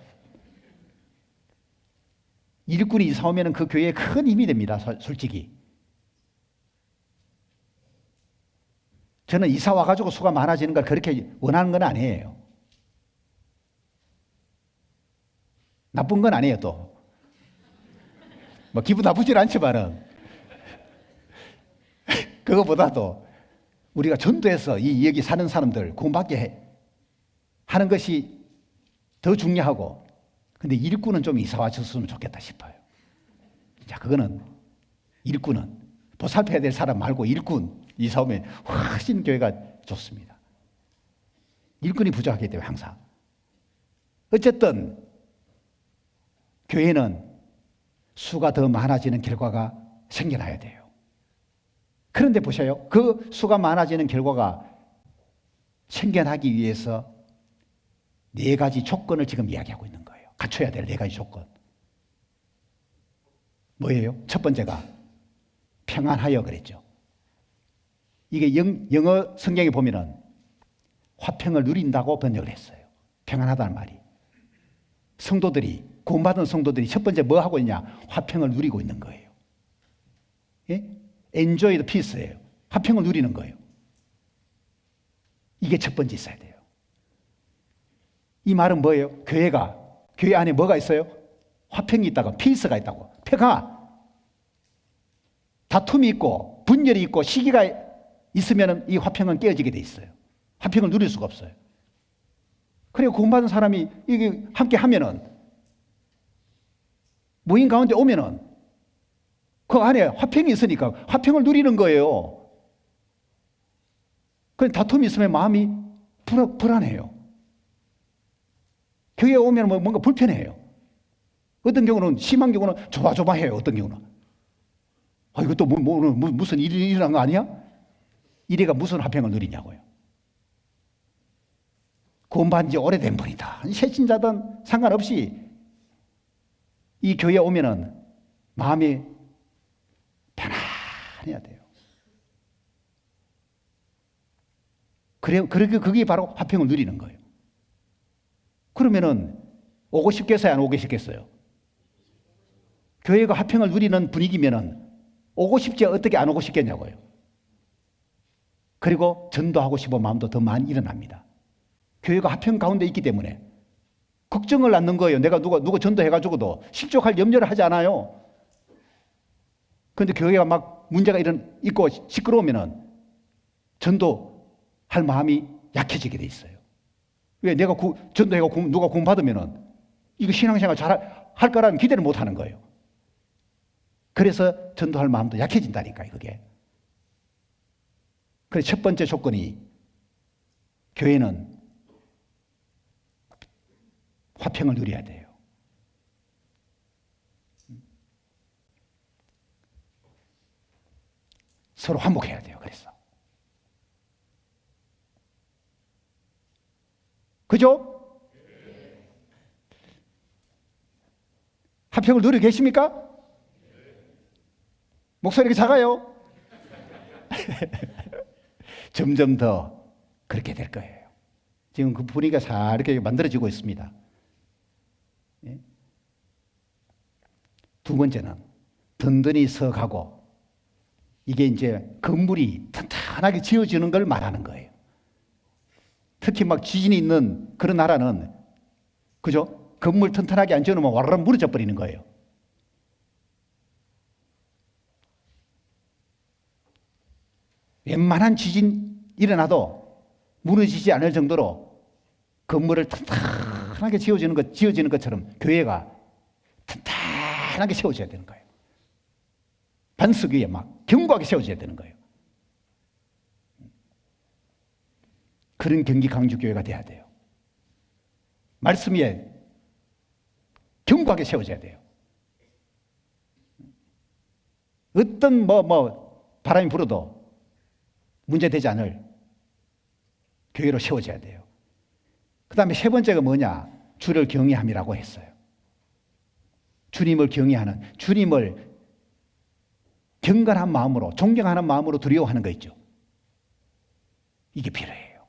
일꾼이 이사 오면 그 교회에 큰 힘이 됩니다. 솔직히. 저는 이사 와가지고 수가 많아지는 걸 그렇게 원하는 건 아니에요. 나쁜 건 아니에요, 또. 뭐 기분 나쁘진 않지만은 그거보다도 우리가 전도해서 여기 사는 사람들 구원받게 하는 것이 더 중요하고, 근데 일꾼은 좀 이사 와줬으면 좋겠다 싶어요. 자, 그거는 일꾼은 보살펴야 될 사람 말고 일꾼 이사 오면 훨씬 교회가 좋습니다. 일꾼이 부족하기 때문에 항상. 어쨌든 교회는 수가 더 많아지는 결과가 생겨나야 돼요. 그런데 보세요. 그 수가 많아지는 결과가 생겨나기 위해서 4가지 조건을 지금 이야기하고 있는 거예요. 갖춰야 될 4가지 조건. 뭐예요? 첫 번째가 평안하여 그랬죠. 이게 영어 성경에 보면은 화평을 누린다고 번역을 했어요. 평안하다는 말이. 성도들이, 구원받은 성도들이 첫 번째 뭐 하고 있냐? 화평을 누리고 있는 거예요. 예? Enjoy the peace예요. 화평을 누리는 거예요. 이게 첫 번째 있어야 돼요. 이 말은 뭐예요? 교회 안에 뭐가 있어요? 화평이 있다고, 피스가 있다고. 평화. 다툼이 있고 분열이 있고 시기가 있으면 이 화평은 깨어지게 돼 있어요. 화평을 누릴 수가 없어요. 그리고 구원받은 사람이 이게 함께 하면은, 모임 가운데 오면은 그 안에 화평이 있으니까 화평을 누리는 거예요. 그 다툼이 있으면 마음이 불안해요. 교회에 오면 뭔가 불편해요. 어떤 경우는, 심한 경우는 조바조바해요. 어떤 경우는. 이것도 무슨 일이 일어난 거 아니야? 이래가 무슨 화평을 누리냐고요. 구원받은 지 오래된 분이다. 새신자든 상관없이 이 교회에 오면은 마음이 편안해야 돼요. 그게 바로 화평을 누리는 거예요. 그러면은 오고 싶겠어요? 안 오고 싶겠어요? 교회가 화평을 누리는 분위기면은 오고 싶지 어떻게 안 오고 싶겠냐고요. 그리고 전도하고 싶은 마음도 더 많이 일어납니다. 교회가 화평 가운데 있기 때문에 걱정을 낳는 거예요. 내가 누가 전도해가지고도 실족할 염려를 하지 않아요. 그런데 교회가 막 문제가 있고 시끄러우면은 전도할 마음이 약해지게 돼 있어요. 왜? 내가 전도해가 누가 구원 받으면은 이거 신앙생활 잘 할 거라는 기대를 못 하는 거예요. 그래서 전도할 마음도 약해진다니까요, 그게. 그래서 첫 번째 조건이 교회는 화평을 누려야 돼요. 서로 화목해야 돼요. 그래서. 그죠? 화평을 누리고 계십니까? 목소리가 작아요. 점점 더 그렇게 될 거예요. 지금 그 분위기가 잘 이렇게 만들어지고 있습니다. 두 번째는 든든히 서가고, 이게 이제 건물이 튼튼하게 지어지는 걸 말하는 거예요. 특히 막 지진이 있는 그런 나라는, 그죠? 건물 튼튼하게 안 지어놓으면 와르르 무너져 버리는 거예요. 웬만한 지진 일어나도 무너지지 않을 정도로 건물을 튼튼하게 지어지는 것처럼 교회가 튼튼하게 세워져야 되는 거예요. 반석 위에 막 견고하게 세워져야 되는 거예요. 그런 경기 강주 교회가 돼야 돼요. 말씀 위에 견고하게 세워져야 돼요. 어떤 바람이 불어도 문제되지 않을 교회로 세워져야 돼요. 그 다음에 세 번째가 뭐냐? 주를 경외함이라고 했어요. 주님을 경외하는, 주님을 경건한 마음으로, 존경하는 마음으로 두려워하는 거 있죠. 이게 필요해요.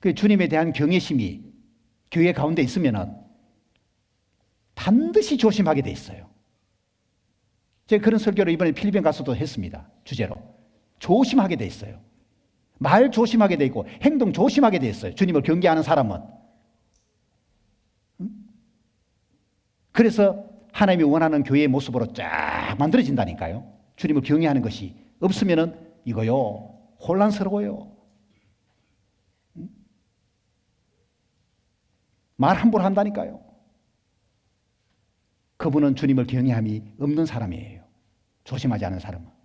그 주님에 대한 경외심이 교회 가운데 있으면은 반드시 조심하게 돼 있어요. 제가 그런 설교를 이번에 필리핀 가서도 했습니다. 주제로. 조심하게 돼 있어요. 말 조심하게 돼 있고 행동 조심하게 돼 있어요. 주님을 경계하는 사람은. 그래서 하나님이 원하는 교회의 모습으로 쫙 만들어진다니까요. 주님을 경외하는 것이 없으면은 이거요, 혼란스러워요. 말 함부로 한다니까요. 그분은 주님을 경외함이 없는 사람이에요. 조심하지 않은 사람은.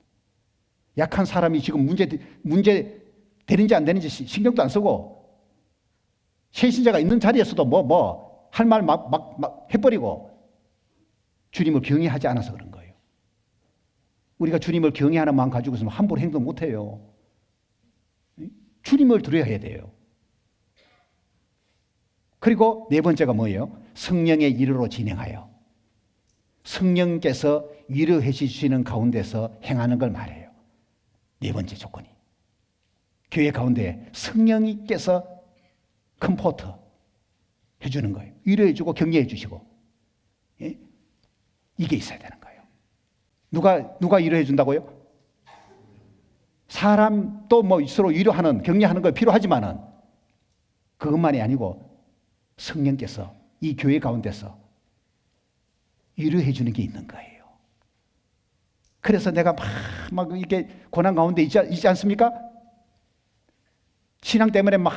약한 사람이 지금 문제 되는지 안 되는지 신경도 안 쓰고, 새신자가 있는 자리에서도 할 말 막 해버리고, 주님을 경외하지 않아서 그런 거예요. 우리가 주님을 경외하는 마음 가지고 있으면 함부로 행동 못 해요. 주님을 두려워해야 돼요. 그리고 네 번째가 뭐예요? 성령의 일으로 진행하여. 성령께서 위로해 주시는 가운데서 행하는 걸 말해요. 네 번째 조건이. 교회 가운데 성령님께서 컴포트 해주는 거예요. 위로해 주고 격려해 주시고. 예? 이게 있어야 되는 거예요. 누가 위로해 준다고요? 사람도 서로 위로하는, 격려하는 거 필요하지만은 그것만이 아니고 성령께서 이 교회 가운데서 위로해 주는 게 있는 거예요. 그래서 내가 막 이렇게 고난 가운데 있지 않습니까? 신앙 때문에 막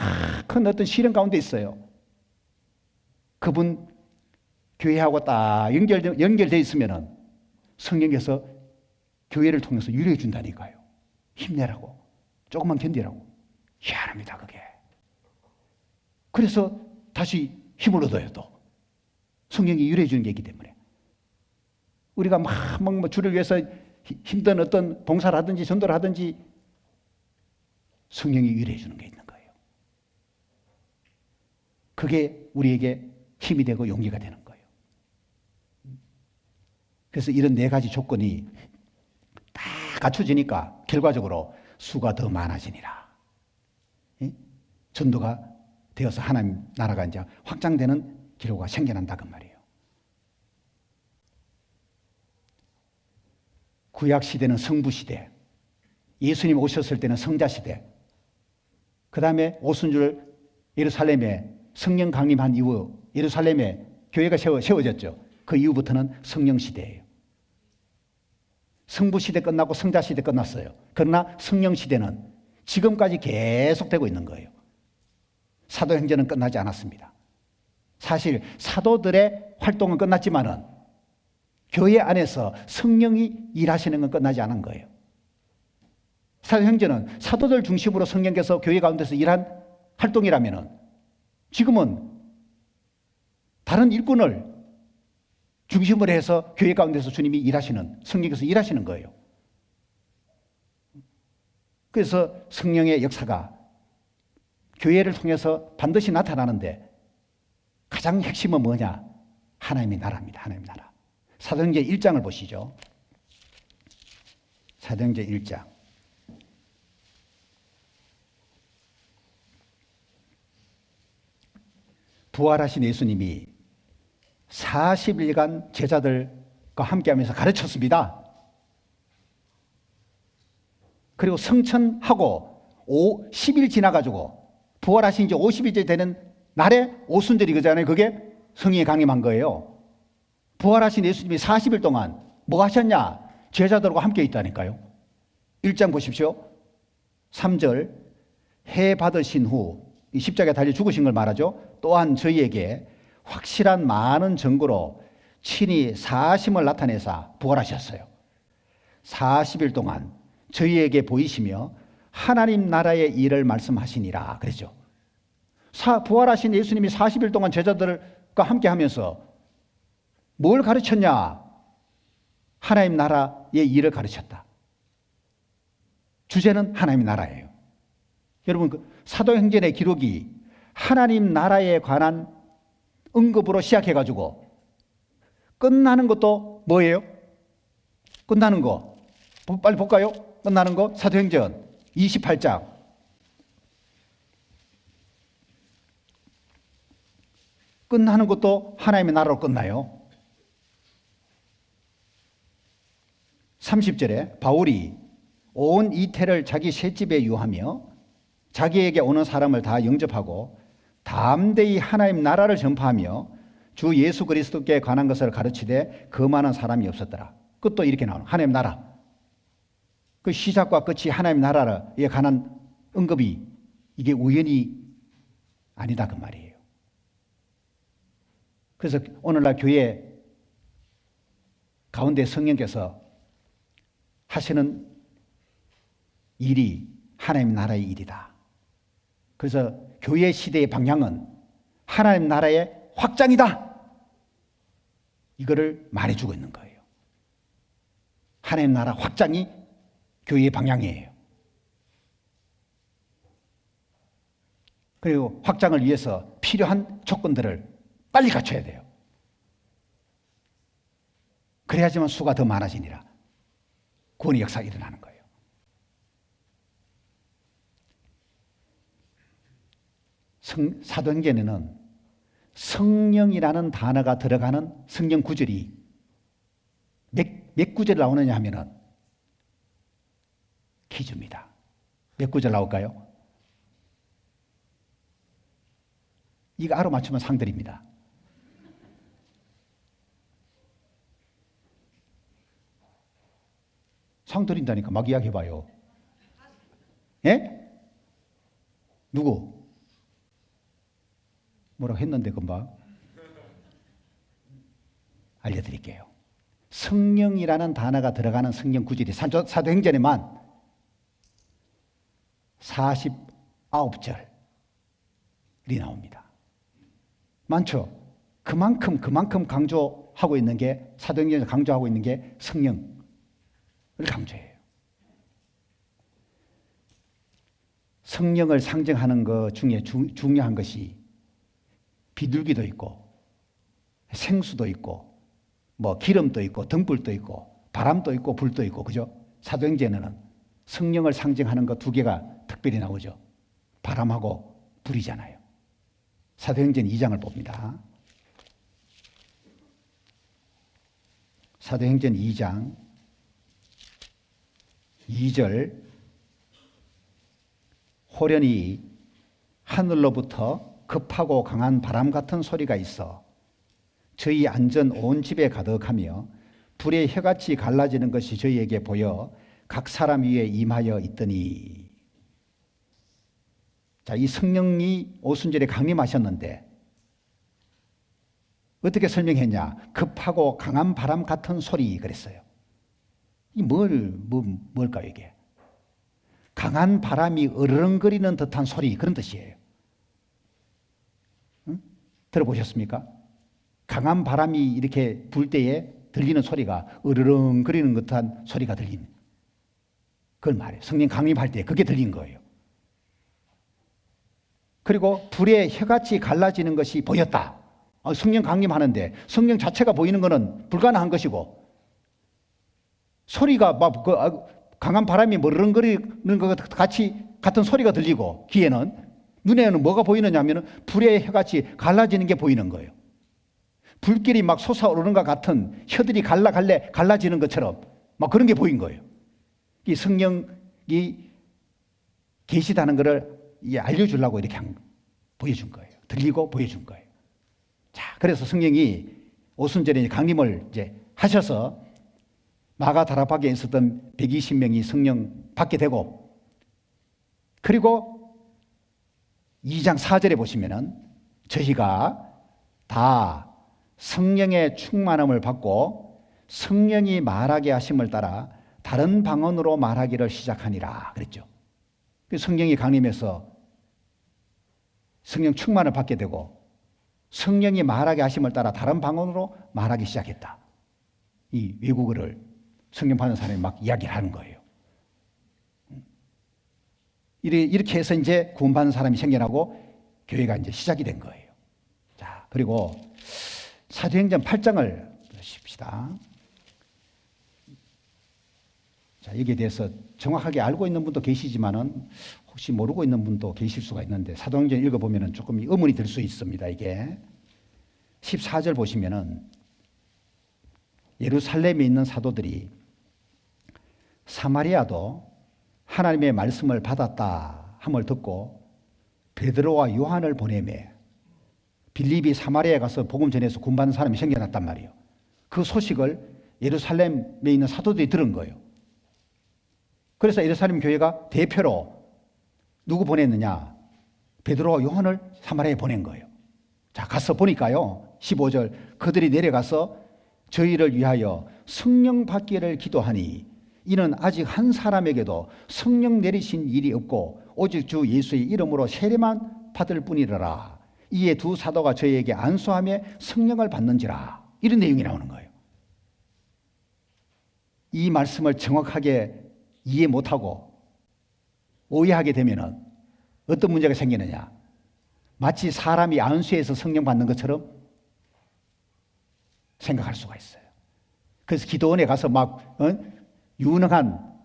큰 어떤 시련 가운데 있어요. 그분 교회하고 딱 연결되어 있으면은 성령께서 교회를 통해서 위로해 준다니까요. 힘내라고. 조금만 견디라고. 희한합니다, 그게. 그래서 다시 힘을 얻어요, 또. 성령이 유래해 주는 게 있기 때문에. 우리가 막 주를 위해서 힘든 어떤 봉사를 하든지 전도를 하든지 성령이 유래해 주는 게 있는 거예요. 그게 우리에게 힘이 되고 용기가 되는 거예요. 그래서 이런 네 가지 조건이 다 갖춰지니까 결과적으로 수가 더 많아지니라. 전도가 되어서 하나님 나라가 이제 확장되는 기로가 생겨난다 그 말이에요. 구약 시대는 성부 시대, 예수님 오셨을 때는 성자 시대, 그 다음에 오순절 예루살렘에 성령 강림한 이후 예루살렘에 교회가 세워졌죠. 그 이후부터는 성령 시대예요. 성부 시대 끝나고 성자 시대 끝났어요. 그러나 성령 시대는 지금까지 계속되고 있는 거예요. 사도행전은 끝나지 않았습니다. 사실 사도들의 활동은 끝났지만은 교회 안에서 성령이 일하시는 건 끝나지 않은 거예요. 사도행전은 사도들 중심으로 성령께서 교회 가운데서 일한 활동이라면은 지금은 다른 일꾼을 중심으로 해서 교회 가운데서 주님이 일하시는, 성령께서 일하시는 거예요. 그래서 성령의 역사가 교회를 통해서 반드시 나타나는데 가장 핵심은 뭐냐? 하나님의 나라입니다. 하나님의 나라. 사도행전 1장을 보시죠. 사도행전 1장. 부활하신 예수님이 40일간 제자들과 함께하면서 가르쳤습니다. 그리고 성천하고 10일 지나가지고 부활하신 지 50일째 되는 날에 오순절이 그잖아요. 그게 성령이 강림한 거예요. 부활하신 예수님이 40일 동안 뭐 하셨냐? 제자들과 함께 있다니까요. 1장 보십시오. 3절 해 받으신 후 십자가에 달려 죽으신 걸 말하죠. 또한 저희에게 확실한 많은 증거로 친히 사심을 나타내사 부활하셨어요. 40일 동안 저희에게 보이시며 하나님 나라의 일을 말씀하시니라 그랬죠. 부활하신 예수님이 40일 동안 제자들과 함께 하면서 뭘 가르쳤냐? 하나님 나라의 일을 가르쳤다. 주제는 하나님 나라예요. 여러분, 그 사도행전의 기록이 하나님 나라에 관한 언급으로 시작해가지고 끝나는 것도 뭐예요? 끝나는 거 빨리 볼까요? 끝나는 거 사도행전 28장. 끝나는 것도 하나님의 나라로 끝나요. 30절에 바울이 온 이태를 자기 셋집에 유하며 자기에게 오는 사람을 다 영접하고 담대히 하나님 나라를 전파하며 주 예수 그리스도께 관한 것을 가르치되 그 많은 사람이 없었더라. 끝도 이렇게 나오는 하나님 나라. 그 시작과 끝이 하나님 나라에 관한 언급이 이게 우연이 아니다 그 말이에요. 그래서 오늘날 교회 가운데 성령께서 하시는 일이 하나님 나라의 일이다. 그래서 교회 시대의 방향은 하나님 나라의 확장이다. 이거를 말해주고 있는 거예요. 하나님 나라 확장이 교회의 방향이에요. 그리고 확장을 위해서 필요한 조건들을 빨리 갖춰야 돼요. 그래야지만 수가 더 많아지니라. 구원의 역사가 일어나는 거예요. 사도행전에는 성령이라는 단어가 들어가는 성경 구절이 몇 구절 나오느냐 하면은 퀴즈입니다. 몇 구절 나올까요? 이거 알아맞히면 상 드립니다. 상 드린다니까 막 이야기해봐요. 예? 누구? 뭐라고 했는데 금방 알려드릴게요. 성령이라는 단어가 들어가는 성경 구절이 사도행전에만 9절이 나옵니다. 많죠? 그만큼 강조하고 있는 게, 사도행전에서 강조하고 있는 게 성령을 강조해요. 성령을 상징하는 것 중에 중요한 것이 비둘기도 있고 생수도 있고 뭐 기름도 있고 등불도 있고 바람도 있고 불도 있고, 그죠? 사도행전에는 성령을 상징하는 것 두 개가 특별히 나오죠. 바람하고 불이잖아요. 사도행전 2장을 봅니다. 사도행전 2장 2절, 호련히 하늘로부터 급하고 강한 바람 같은 소리가 있어 저희 안전 온 집에 가득하며 불의 혀같이 갈라지는 것이 저희에게 보여 각 사람 위에 임하여 있더니. 자, 이 성령이 오순절에 강림하셨는데 어떻게 설명했냐? 급하고 강한 바람 같은 소리 그랬어요. 이 뭘까요 이게? 강한 바람이 으르렁거리는 듯한 소리, 그런 뜻이에요. 응? 들어보셨습니까? 강한 바람이 이렇게 불 때에 들리는 소리가 으르렁거리는 듯한 소리가 들리는, 그걸 말해요. 성령 강림할 때 그게 들린 거예요. 그리고 불의 혀같이 갈라지는 것이 보였다. 성령 강림하는데 성령 자체가 보이는 것은 불가능한 것이고, 소리가 막 강한 바람이 머르렁거리는 것 같은 소리가 들리고, 귀에는, 눈에는 뭐가 보이느냐 하면 불의 혀같이 갈라지는 게 보이는 거예요. 불길이 막 솟아오르는 것 같은, 혀들이 갈라지는 것처럼 막 그런 게 보인 거예요. 이 성령이 계시다는 것을 알려주려고 이렇게 보여준 거예요. 들리고 보여준 거예요. 자, 그래서 성령이 오순절에 강림을 이제 하셔서 마가다락방에 있었던 120명이 성령 받게 되고, 그리고 2장 4절에 보시면은 저희가 다 성령의 충만함을 받고 성령이 말하게 하심을 따라 다른 방언으로 말하기를 시작하니라 그랬죠. 성령이 강림해서 성령 충만을 받게 되고 성령이 말하게 하심을 따라 다른 방언으로 말하기 시작했다. 이 외국어를 성령 받는 사람이 막 이야기를 하는 거예요. 이렇게 해서 이제 구원받는 사람이 생겨나고 교회가 이제 시작이 된 거예요. 자, 그리고 사도행전 8장을 보십시다. 자, 여기에 대해서 정확하게 알고 있는 분도 계시지만은 혹시 모르고 있는 분도 계실 수가 있는데, 사도행전 읽어보면 조금 의문이 들 수 있습니다. 이게 14절 보시면은 예루살렘에 있는 사도들이 사마리아도 하나님의 말씀을 받았다 함을 듣고 베드로와 요한을 보내매 빌립이 사마리아에 가서 복음 전해서 구원받는 사람이 생겨났단 말이에요. 그 소식을 예루살렘에 있는 사도들이 들은 거예요. 그래서 예루살렘 교회가 대표로 누구 보냈느냐? 베드로와 요한을 사마리아에 보낸 거예요. 자, 가서 보니까요, 15절, 그들이 내려가서 저희를 위하여 성령 받기를 기도하니 이는 아직 한 사람에게도 성령 내리신 일이 없고 오직 주 예수의 이름으로 세례만 받을 뿐이라. 이에 두 사도가 저희에게 안수하며 성령을 받는지라. 이런 내용이 나오는 거예요. 이 말씀을 정확하게 이해 못하고 오해하게 되면 어떤 문제가 생기느냐? 마치 사람이 안수해서 성령 받는 것처럼 생각할 수가 있어요. 그래서 기도원에 가서 막 유능한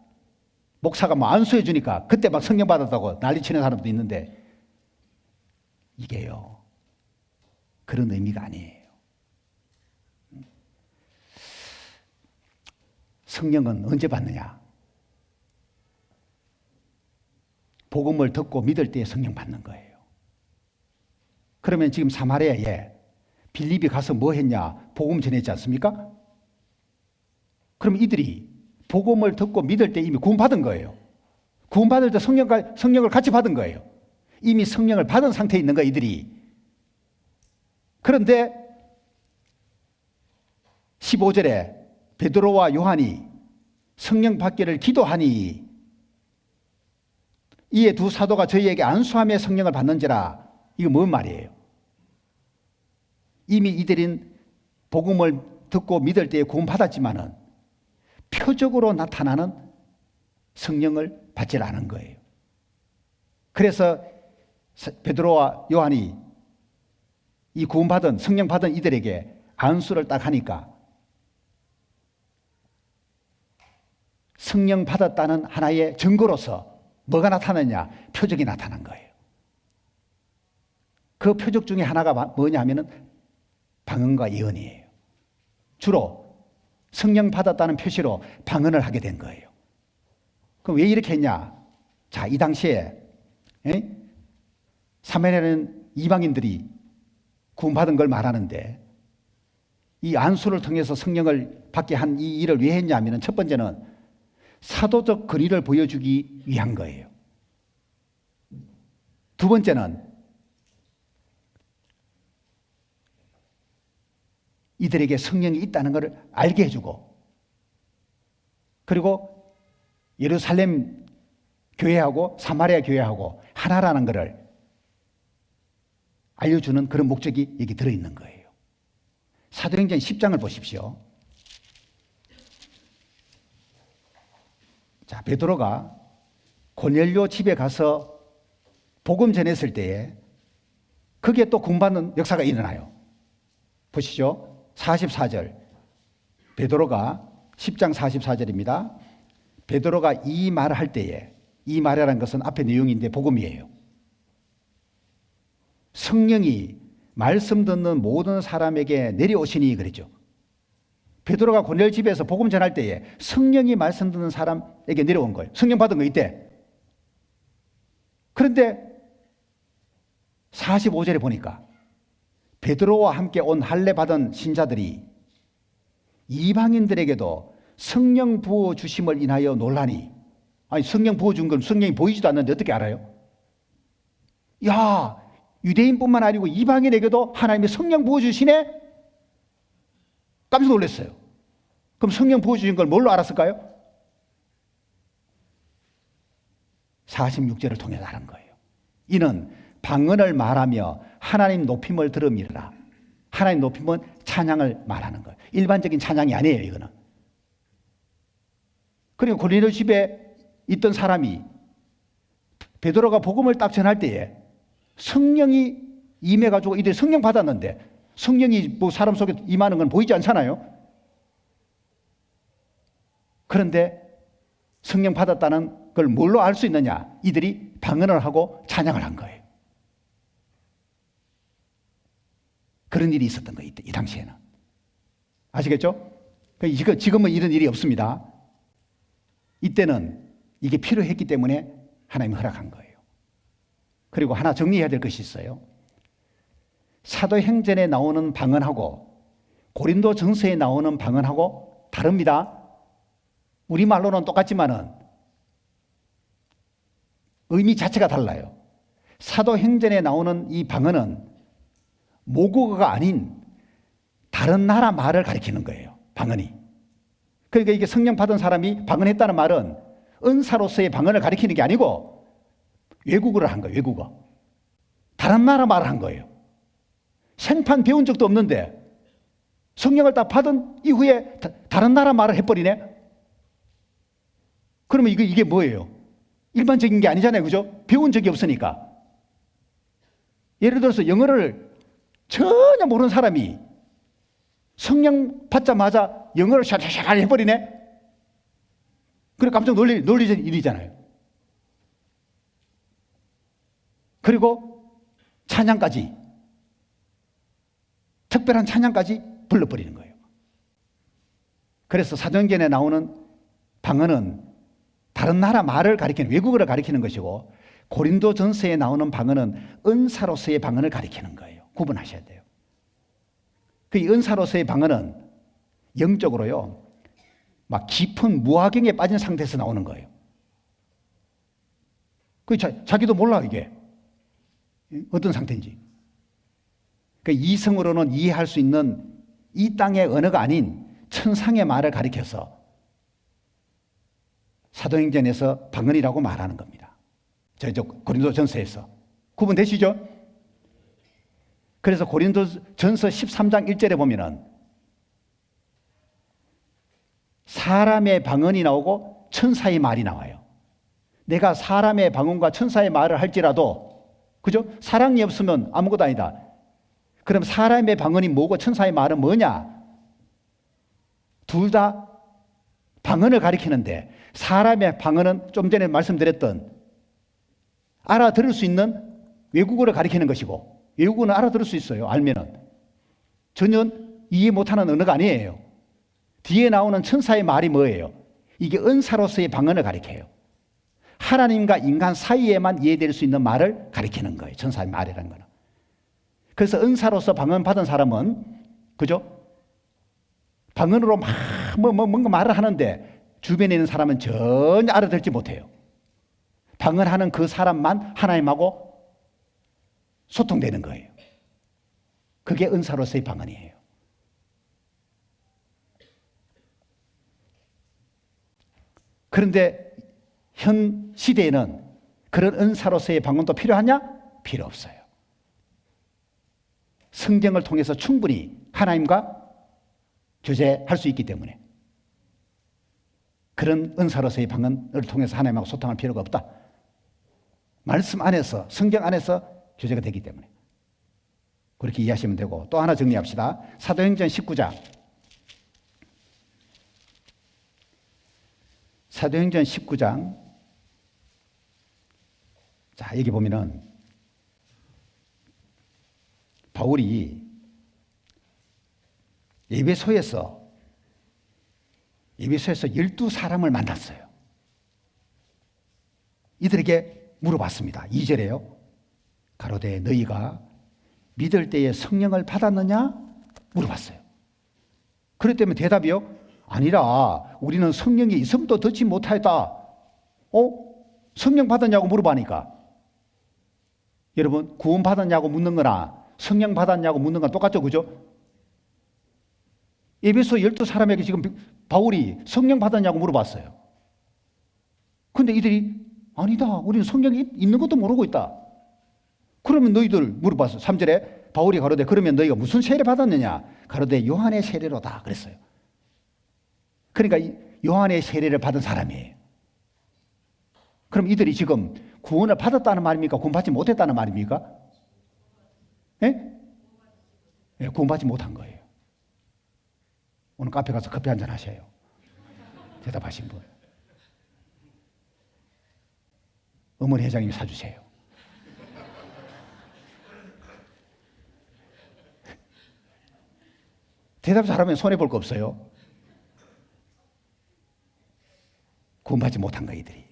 목사가 막 안수해 주니까 그때 막 성령 받았다고 난리치는 사람도 있는데, 이게요, 그런 의미가 아니에요. 성령은 언제 받느냐? 복음을 듣고 믿을 때 성령 받는 거예요. 그러면 지금 사마리아에 빌립이 가서 뭐 했냐? 복음 전했지 않습니까? 그럼 이들이 복음을 듣고 믿을 때 이미 구원받은 거예요. 구원받을 때 성령을 같이 받은 거예요. 이미 성령을 받은 상태에 있는 거예요, 이들이. 그런데 15절에 베드로와 요한이 성령 받기를 기도하니 이에 두 사도가 저희에게 안수함의 성령을 받는지라. 이거 뭔 말이에요? 이미 이들은 복음을 듣고 믿을 때에 구원받았지만은 표적으로 나타나는 성령을 받지 않은 거예요. 그래서 베드로와 요한이 이 구원받은 성령 받은 이들에게 안수를 딱 하니까 성령 받았다는 하나의 증거로서 뭐가 나타났냐? 표적이 나타난 거예요. 그 표적 중에 하나가 뭐냐면은 방언과 예언이에요. 주로 성령 받았다는 표시로 방언을 하게 된 거예요. 그럼 왜 이렇게 했냐? 자, 이 당시에 사마리아는 이방인들이 구원받은 걸 말하는데 이 안수를 통해서 성령을 받게 한 이 일을 왜 했냐면 첫 번째는 사도적 거리를 보여주기 위한 거예요. 두 번째는 이들에게 성령이 있다는 것을 알게 해주고, 그리고 예루살렘 교회하고 사마리아 교회하고 하나라는 것을 알려주는 그런 목적이 여기 들어있는 거예요. 사도행전 10장을 보십시오. 자, 베드로가 고넬료 집에 가서 복음 전했을 때에 거기에 또 구원받는 역사가 일어나요. 보시죠. 44절. 베드로가 10장 44절입니다. 베드로가 이 말을 할 때에, 이 말이라는 것은 앞에 내용인데 복음이에요. 성령이 말씀 듣는 모든 사람에게 내려오시니 그랬죠. 베드로가 고넬 집에서 복음 전할 때에 성령이 말씀 듣는 사람에게 내려온 거예요. 성령 받은 거 이때. 그런데 45절에 보니까 베드로와 함께 온 할례 받은 신자들이 이방인들에게도 성령 부어 주심을 인하여 놀라니. 아니, 성령 부어 준 건 성령이 보이지도 않는데 어떻게 알아요? 야, 유대인뿐만 아니고 이방인에게도 하나님이 성령 부어 주시네? 깜짝 놀랐어요. 그럼 성령 부어 주신 걸 뭘로 알았을까요? 46절을 통해서 아는 거예요. 이는 방언을 말하며 하나님 높임을 들음이라. 하나님 높임은 찬양을 말하는 거예요. 일반적인 찬양이 아니에요, 이거는. 그리고 고넬료 집에 있던 사람이 베드로가 복음을 딱 전할 때에 성령이 임해가지고 이들이 성령 받았는데 성령이 뭐 사람 속에 임하는 건 보이지 않잖아요. 그런데 성령 받았다는 걸 뭘로 알 수 있느냐? 이들이 방언을 하고 찬양을 한 거예요. 그런 일이 있었던 거예요, 이 당시에는. 아시겠죠? 지금은 이런 일이 없습니다. 이때는 이게 필요했기 때문에 하나님이 허락한 거예요. 그리고 하나 정리해야 될 것이 있어요. 사도행전에 나오는 방언하고 고린도 전서에 나오는 방언하고 다릅니다. 우리말로는 똑같지만은 의미 자체가 달라요. 사도행전에 나오는 이 방언은 모국어가 아닌 다른 나라 말을 가리키는 거예요, 방언이. 그러니까 이게 성령 받은 사람이 방언했다는 말은 은사로서의 방언을 가리키는 게 아니고 외국어를 한 거예요, 외국어. 다른 나라 말을 한 거예요. 생판 배운 적도 없는데 성령을 딱 받은 이후에 다른 나라 말을 해버리네? 그러면 이게 뭐예요? 일반적인 게 아니잖아요, 그죠? 배운 적이 없으니까. 예를 들어서 영어를 전혀 모르는 사람이 성령 받자마자 영어를 샤샤샤 해버리네? 그래 깜짝 놀리는 일이잖아요. 그리고 찬양까지, 특별한 찬양까지 불러버리는 거예요. 그래서 사도행전에 나오는 방언은 다른 나라 말을 가리키는, 외국어를 가리키는 것이고 고린도 전서에 나오는 방언은 은사로서의 방언을 가리키는 거예요. 구분하셔야 돼요. 그 은사로서의 방언은 영적으로요, 막 깊은 무화경에 빠진 상태에서 나오는 거예요. 자기도 몰라, 이게 어떤 상태인지. 이성으로는 이해할 수 있는 이 땅의 언어가 아닌 천상의 말을 가리켜서 사도행전에서 방언이라고 말하는 겁니다. 고린도전서에서. 구분되시죠? 그래서 고린도전서 13장 1절에 보면은 사람의 방언이 나오고 천사의 말이 나와요. 내가 사람의 방언과 천사의 말을 할지라도, 그죠? 사랑이 없으면 아무것도 아니다. 그럼 사람의 방언이 뭐고 천사의 말은 뭐냐? 둘 다 방언을 가리키는데, 사람의 방언은 좀 전에 말씀드렸던 알아들을 수 있는 외국어를 가리키는 것이고, 외국어는 알아들을 수 있어요. 알면은. 전혀 이해 못하는 언어가 아니에요. 뒤에 나오는 천사의 말이 뭐예요? 이게 은사로서의 방언을 가리켜요. 하나님과 인간 사이에만 이해될 수 있는 말을 가리키는 거예요. 천사의 말이라는 거는. 그래서 은사로서 방언 받은 사람은, 그죠? 방언으로 막 뭔가 말을 하는데 주변에 있는 사람은 전혀 알아듣지 못해요. 방언하는 그 사람만 하나님하고 소통되는 거예요. 그게 은사로서의 방언이에요. 그런데 현 시대에는 그런 은사로서의 방언도 필요하냐? 필요 없어요. 성경을 통해서 충분히 하나님과 교제할 수 있기 때문에 그런 은사로서의 방언을 통해서 하나님하고 소통할 필요가 없다. 말씀 안에서, 성경 안에서 교제가 되기 때문에 그렇게 이해하시면 되고, 또 하나 정리합시다. 사도행전 19장. 사도행전 19장. 자, 여기 보면은 바울이 에베소에서 12사람을 만났어요. 이들에게 물어봤습니다. 2절에요. 가로되 너희가 믿을 때에 성령을 받았느냐? 물어봤어요. 그랬더니 대답이요. 아니라 우리는 성령이 있음도 듣지 못하였다. 성령 받았냐고 물어보니까, 여러분 구원 받았냐고 묻는 거나 성령 받았냐고 묻는 건 똑같죠, 그죠? 에베소 12사람에게 지금 바울이 성령 받았냐고 물어봤어요. 근데 이들이 아니다, 우리는 성령이 있는 것도 모르고 있다. 그러면 너희들 물어봤어요. 3절에 바울이 가로되 그러면 너희가 무슨 세례 받았느냐? 가로되 요한의 세례로다 그랬어요. 그러니까 요한의 세례를 받은 사람이에요. 그럼 이들이 지금 구원을 받았다는 말입니까? 구원받지 못했다는 말입니까? 예? 예, 구원받지 못한 거예요. 오늘 카페 가서 커피 한잔 하셔요. 대답하신 분. 어머니 회장님이 사주세요. 대답 잘하면 손해볼 거 없어요. 구원받지 못한 거 이들이.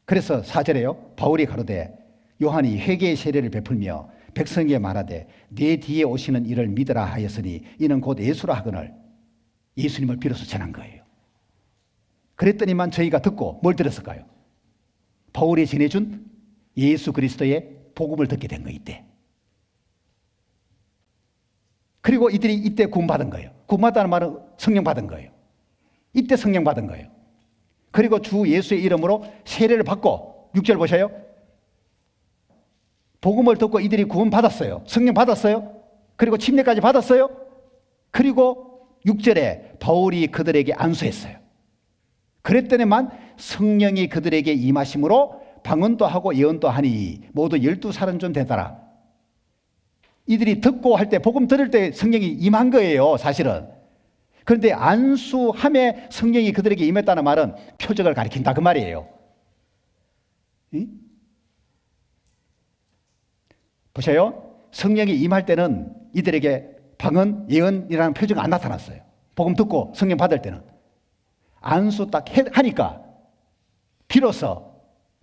그래서 4절에요. 바울이 가로되 요한이 회개의 세례를 베풀며 백성에게 말하되 내 뒤에 오시는 이를 믿으라 하였으니 이는 곧 예수라 하거늘, 예수님을 빌어서 전한 거예요. 그랬더니만 저희가 듣고 뭘 들었을까요? 바울이 전해준 예수 그리스도의 복음을 듣게 된 거예요. 이때. 그리고 이들이 이때 구원받은 거예요. 구원받다는 말은 성령 받은 거예요. 이때 성령 받은 거예요. 그리고 주 예수의 이름으로 세례를 받고, 6절 보셔요. 복음을 듣고 이들이 구원 받았어요. 성령 받았어요. 그리고 침례까지 받았어요. 그리고 6절에 바울이 그들에게 안수했어요. 그랬더니만 성령이 그들에게 임하심으로 방언도 하고 예언도 하니 모두 12사람쯤 되더라. 이들이 듣고 할 때, 복음 들을 때 성령이 임한 거예요, 사실은. 그런데 안수함에 성령이 그들에게 임했다는 말은 표적을 가리킨다 그 말이에요. 응? 보세요. 성령이 임할 때는 이들에게 방언, 예언이라는 표적이 안 나타났어요. 복음 듣고 성령 받을 때는. 안수 딱 하니까 비로소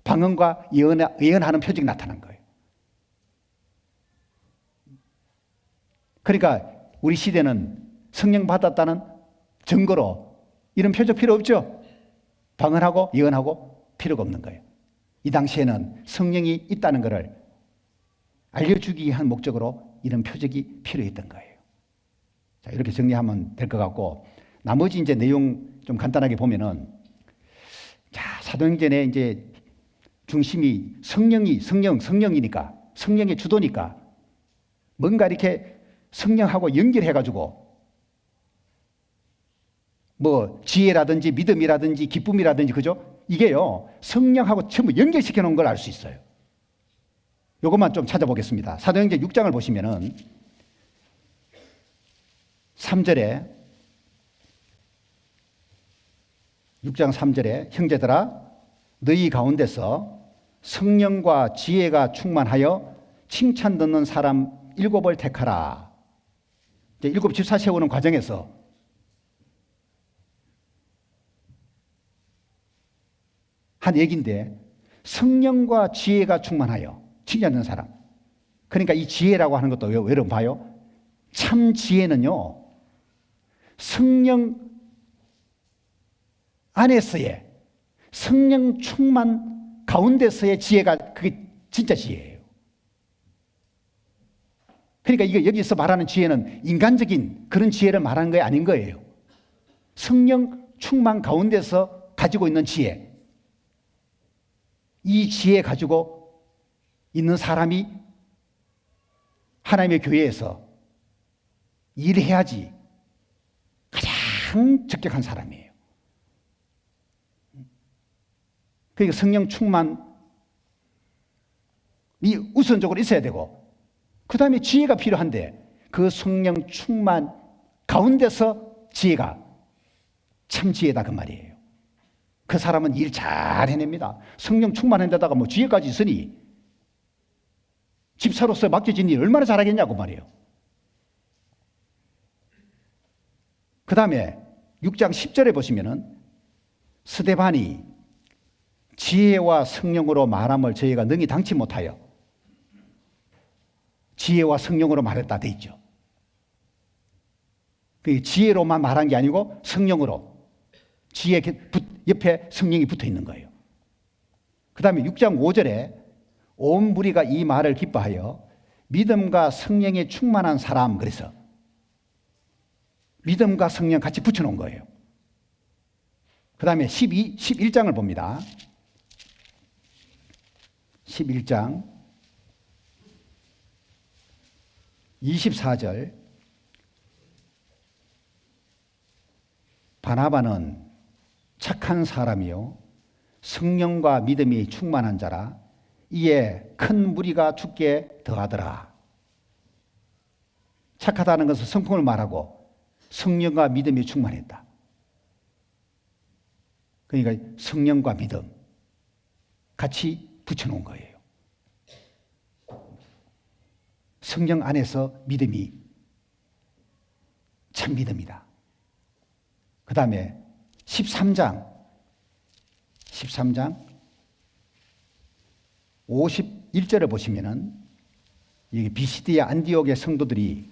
방언과 예언하는 표적이 나타난 거예요. 그러니까 우리 시대는 성령 받았다는 증거로 이런 표적 필요 없죠. 방언하고 예언하고 필요가 없는 거예요. 이 당시에는 성령이 있다는 것을 알려주기 위한 목적으로 이런 표적이 필요했던 거예요. 자, 이렇게 정리하면 될 것 같고, 나머지 이제 내용 좀 간단하게 보면은, 자, 사도행전에 이제 중심이 성령이니까, 성령의 주도니까 뭔가 이렇게 성령하고 연결해가지고 뭐 지혜라든지 믿음이라든지 기쁨이라든지, 그죠? 이게요, 성령하고 전부 연결시켜 놓은 걸 알 수 있어요. 이것만 좀 찾아보겠습니다. 사도행전 6장을 보시면은 3절에, 6장 3절에 형제들아 너희 가운데서 성령과 지혜가 충만하여 칭찬 듣는 사람 7을 택하라. 이제 7 집사 세우는 과정에서 한 얘기인데, 성령과 지혜가 충만하여 칭찬 듣는 사람. 그러니까 이 지혜라고 하는 것도 여러분 봐요. 참 지혜는요, 성령 안에서의, 성령 충만 가운데서의 지혜가, 그게 진짜 지혜예요. 그러니까 이거 여기서 말하는 지혜는 인간적인 그런 지혜를 말하는 게 아닌 거예요. 성령 충만 가운데서 가지고 있는 지혜, 이 지혜 가지고 있는 사람이 하나님의 교회에서 일해야지 가장 적격한 사람이에요. 그러니까 성령 충만이 우선적으로 있어야 되고, 그 다음에 지혜가 필요한데, 그 성령 충만 가운데서 지혜가 참 지혜다, 그 말이에요. 그 사람은 일 잘 해냅니다. 성령 충만한 데다가 뭐 지혜까지 있으니 집사로서 맡겨진 일 얼마나 잘하겠냐고 말이에요. 그 다음에 6장 10절에 보시면은 스데반이 지혜와 성령으로 말함을 저희가 능히 당치 못하여, 지혜와 성령으로 말했다 돼 있죠. 그 지혜로만 말한 게 아니고 성령으로, 지혜 옆에 성령이 붙어 있는 거예요. 그 다음에 6장 5절에 온 무리가 이 말을 기뻐하여 믿음과 성령에 충만한 사람, 그래서 믿음과 성령 같이 붙여놓은 거예요. 그 다음에 11장을 봅니다. 11장 24절. 바나바는 착한 사람이요 성령과 믿음이 충만한 자라 이에 큰 무리가 죽게 더하더라. 착하다는 것은 성품을 말하고 성령과 믿음이 충만했다. 그러니까 성령과 믿음 같이 붙여놓은 거예요. 성령 안에서 믿음이 참 믿음이다. 그 다음에 13장 51절을 보시면은 여기 비시디아 안디옥의 성도들이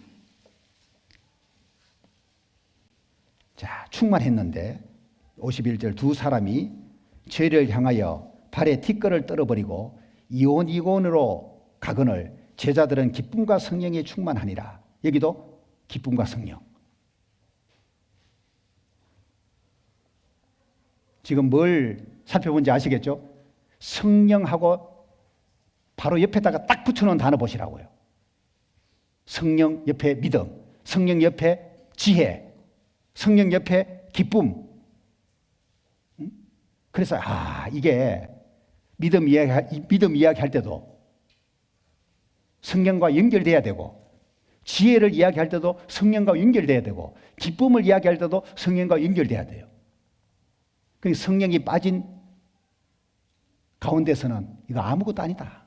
충만했는데 51절 두 사람이 죄를 향하여 발에 티끌을 떨어버리고 이온으로 가거늘 제자들은 기쁨과 성령에 충만하니라. 여기도 기쁨과 성령. 지금 뭘 살펴본지 아시겠죠? 성령하고 바로 옆에다가 딱 붙여놓은 단어 보시라고요. 성령 옆에 믿음, 성령 옆에 지혜, 성령 옆에 기쁨. 그래서 이게 믿음 이야기할 때도 성령과 연결돼야 되고, 지혜를 이야기할 때도 성령과 연결돼야 되고, 기쁨을 이야기할 때도 성령과 연결돼야 돼요. 그러니까 성령이 빠진 가운데서는 이거 아무것도 아니다.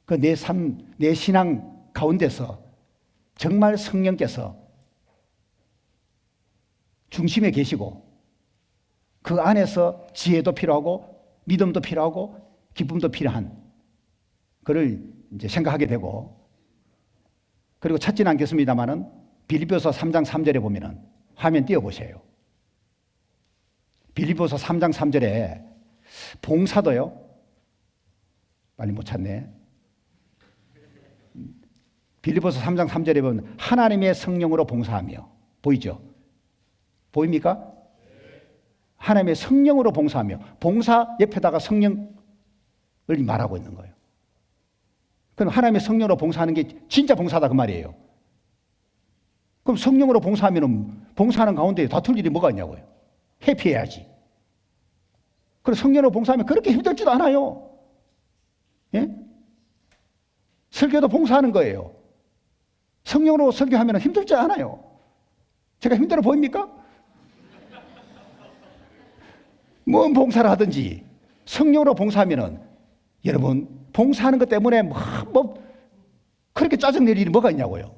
그 내 신앙 가운데서 정말 성령께서 중심에 계시고, 그 안에서 지혜도 필요하고 믿음도 필요하고 기쁨도 필요한 그를 이제 생각하게 되고, 그리고 찾지는 않겠습니다만은 빌립보서 3장 3절에 보면은 화면 띄워보세요. 빌립보서 3장 3절에 봉사도요. 빨리 못 찾네. 빌립보서 3장 3절에 보면 하나님의 성령으로 봉사하며, 보이죠? 보입니까? 하나님의 성령으로 봉사하며, 봉사 옆에다가 성령을 말하고 있는 거예요. 그럼 하나님의 성령으로 봉사하는 게 진짜 봉사다 그 말이에요. 그럼 성령으로 봉사하면 봉사하는 가운데 다툴 일이 뭐가 있냐고요. 회피해야지. 그리고 성령으로 봉사하면 그렇게 힘들지도 않아요. 예? 설교도 봉사하는 거예요. 성령으로 설교하면 힘들지 않아요. 제가 힘들어 보입니까? 뭔 봉사를 하든지 성령으로 봉사하면은 여러분 봉사하는 것 때문에 뭐 그렇게 짜증낼 일이 뭐가 있냐고요.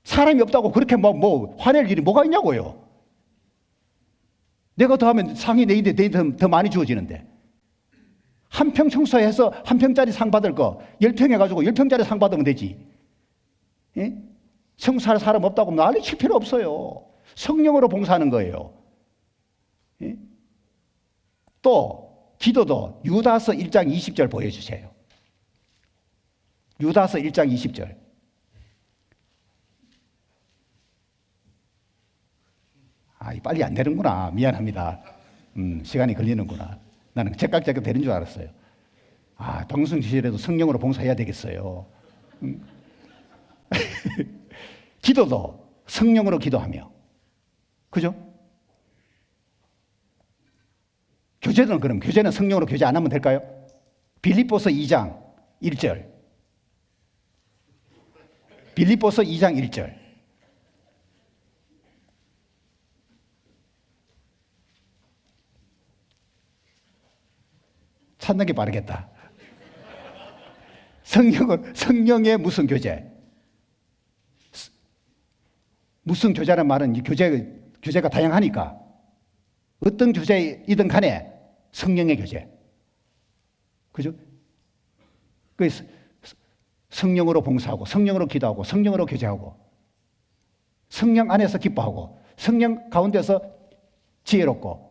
사람이 없다고 그렇게 뭐 화낼 일이 뭐가 있냐고요. 내가 더 하면 상이 내일에 더 많이 주어지는데 한 평 청소해서 한 평짜리 상 받을 거 10평 해가지고 10평짜리 상 받으면 되지. 예? 청소할 사람 없다고 난리 칠 필요 없어요. 성령으로 봉사하는 거예요. 예? 또 기도도 유다서 1장 20절 보여주세요. 유다서 1장 20절. 빨리 안 되는구나. 미안합니다. 시간이 걸리는구나. 나는 제깍제깍 되는 줄 알았어요. 방송 시절에도 성령으로 봉사해야 되겠어요. 기도도 성령으로 기도하며. 그죠? 교제는 그럼 교제는 성령으로 교제 안 하면 될까요? 빌립보서 2장 1절. 빌립보서 2장 1절. 찾는 게 빠르겠다. 성령의 무슨 교제? 무슨 교제라는 말은 이 교제가 다양하니까 어떤 교제이든 간에 성령의 교제. 그죠? 그래서 성령으로 봉사하고 성령으로 기도하고 성령으로 교제하고 성령 안에서 기뻐하고 성령 가운데서 지혜롭고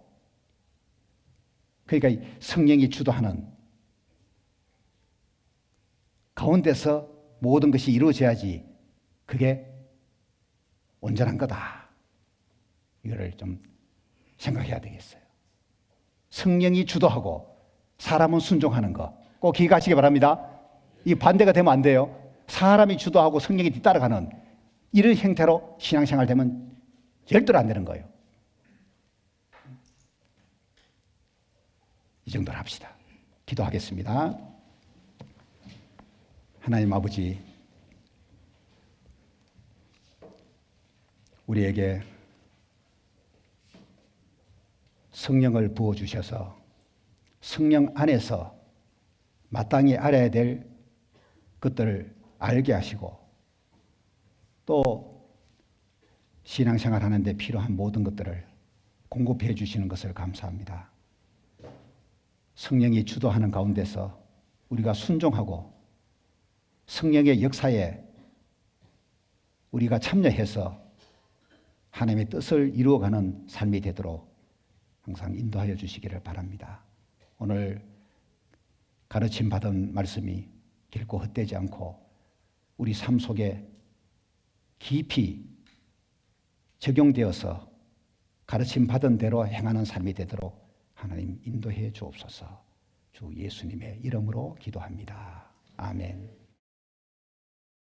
그러니까 성령이 주도하는 가운데서 모든 것이 이루어져야지 그게 온전한 거다. 이거를 좀 생각해야 되겠어요. 성령이 주도하고 사람은 순종하는 거 꼭 기억하시기 바랍니다. 이 반대가 되면 안 돼요. 사람이 주도하고 성령이 뒤따라가는 이런 형태로 신앙생활 되면 절대로 안 되는 거예요. 이 정도로 합시다. 기도하겠습니다. 하나님 아버지, 우리에게 성령을 부어주셔서 성령 안에서 마땅히 알아야 될 것들을 알게 하시고 또 신앙생활 하는데 필요한 모든 것들을 공급해 주시는 것을 감사합니다. 성령이 주도하는 가운데서 우리가 순종하고 성령의 역사에 우리가 참여해서 하나님의 뜻을 이루어가는 삶이 되도록 항상 인도하여 주시기를 바랍니다. 오늘 가르침 받은 말씀이 결코 헛되지 않고 우리 삶 속에 깊이 적용되어서 가르침 받은 대로 행하는 삶이 되도록 하나님 인도해 주옵소서. 주 예수님의 이름으로 기도합니다. 아멘.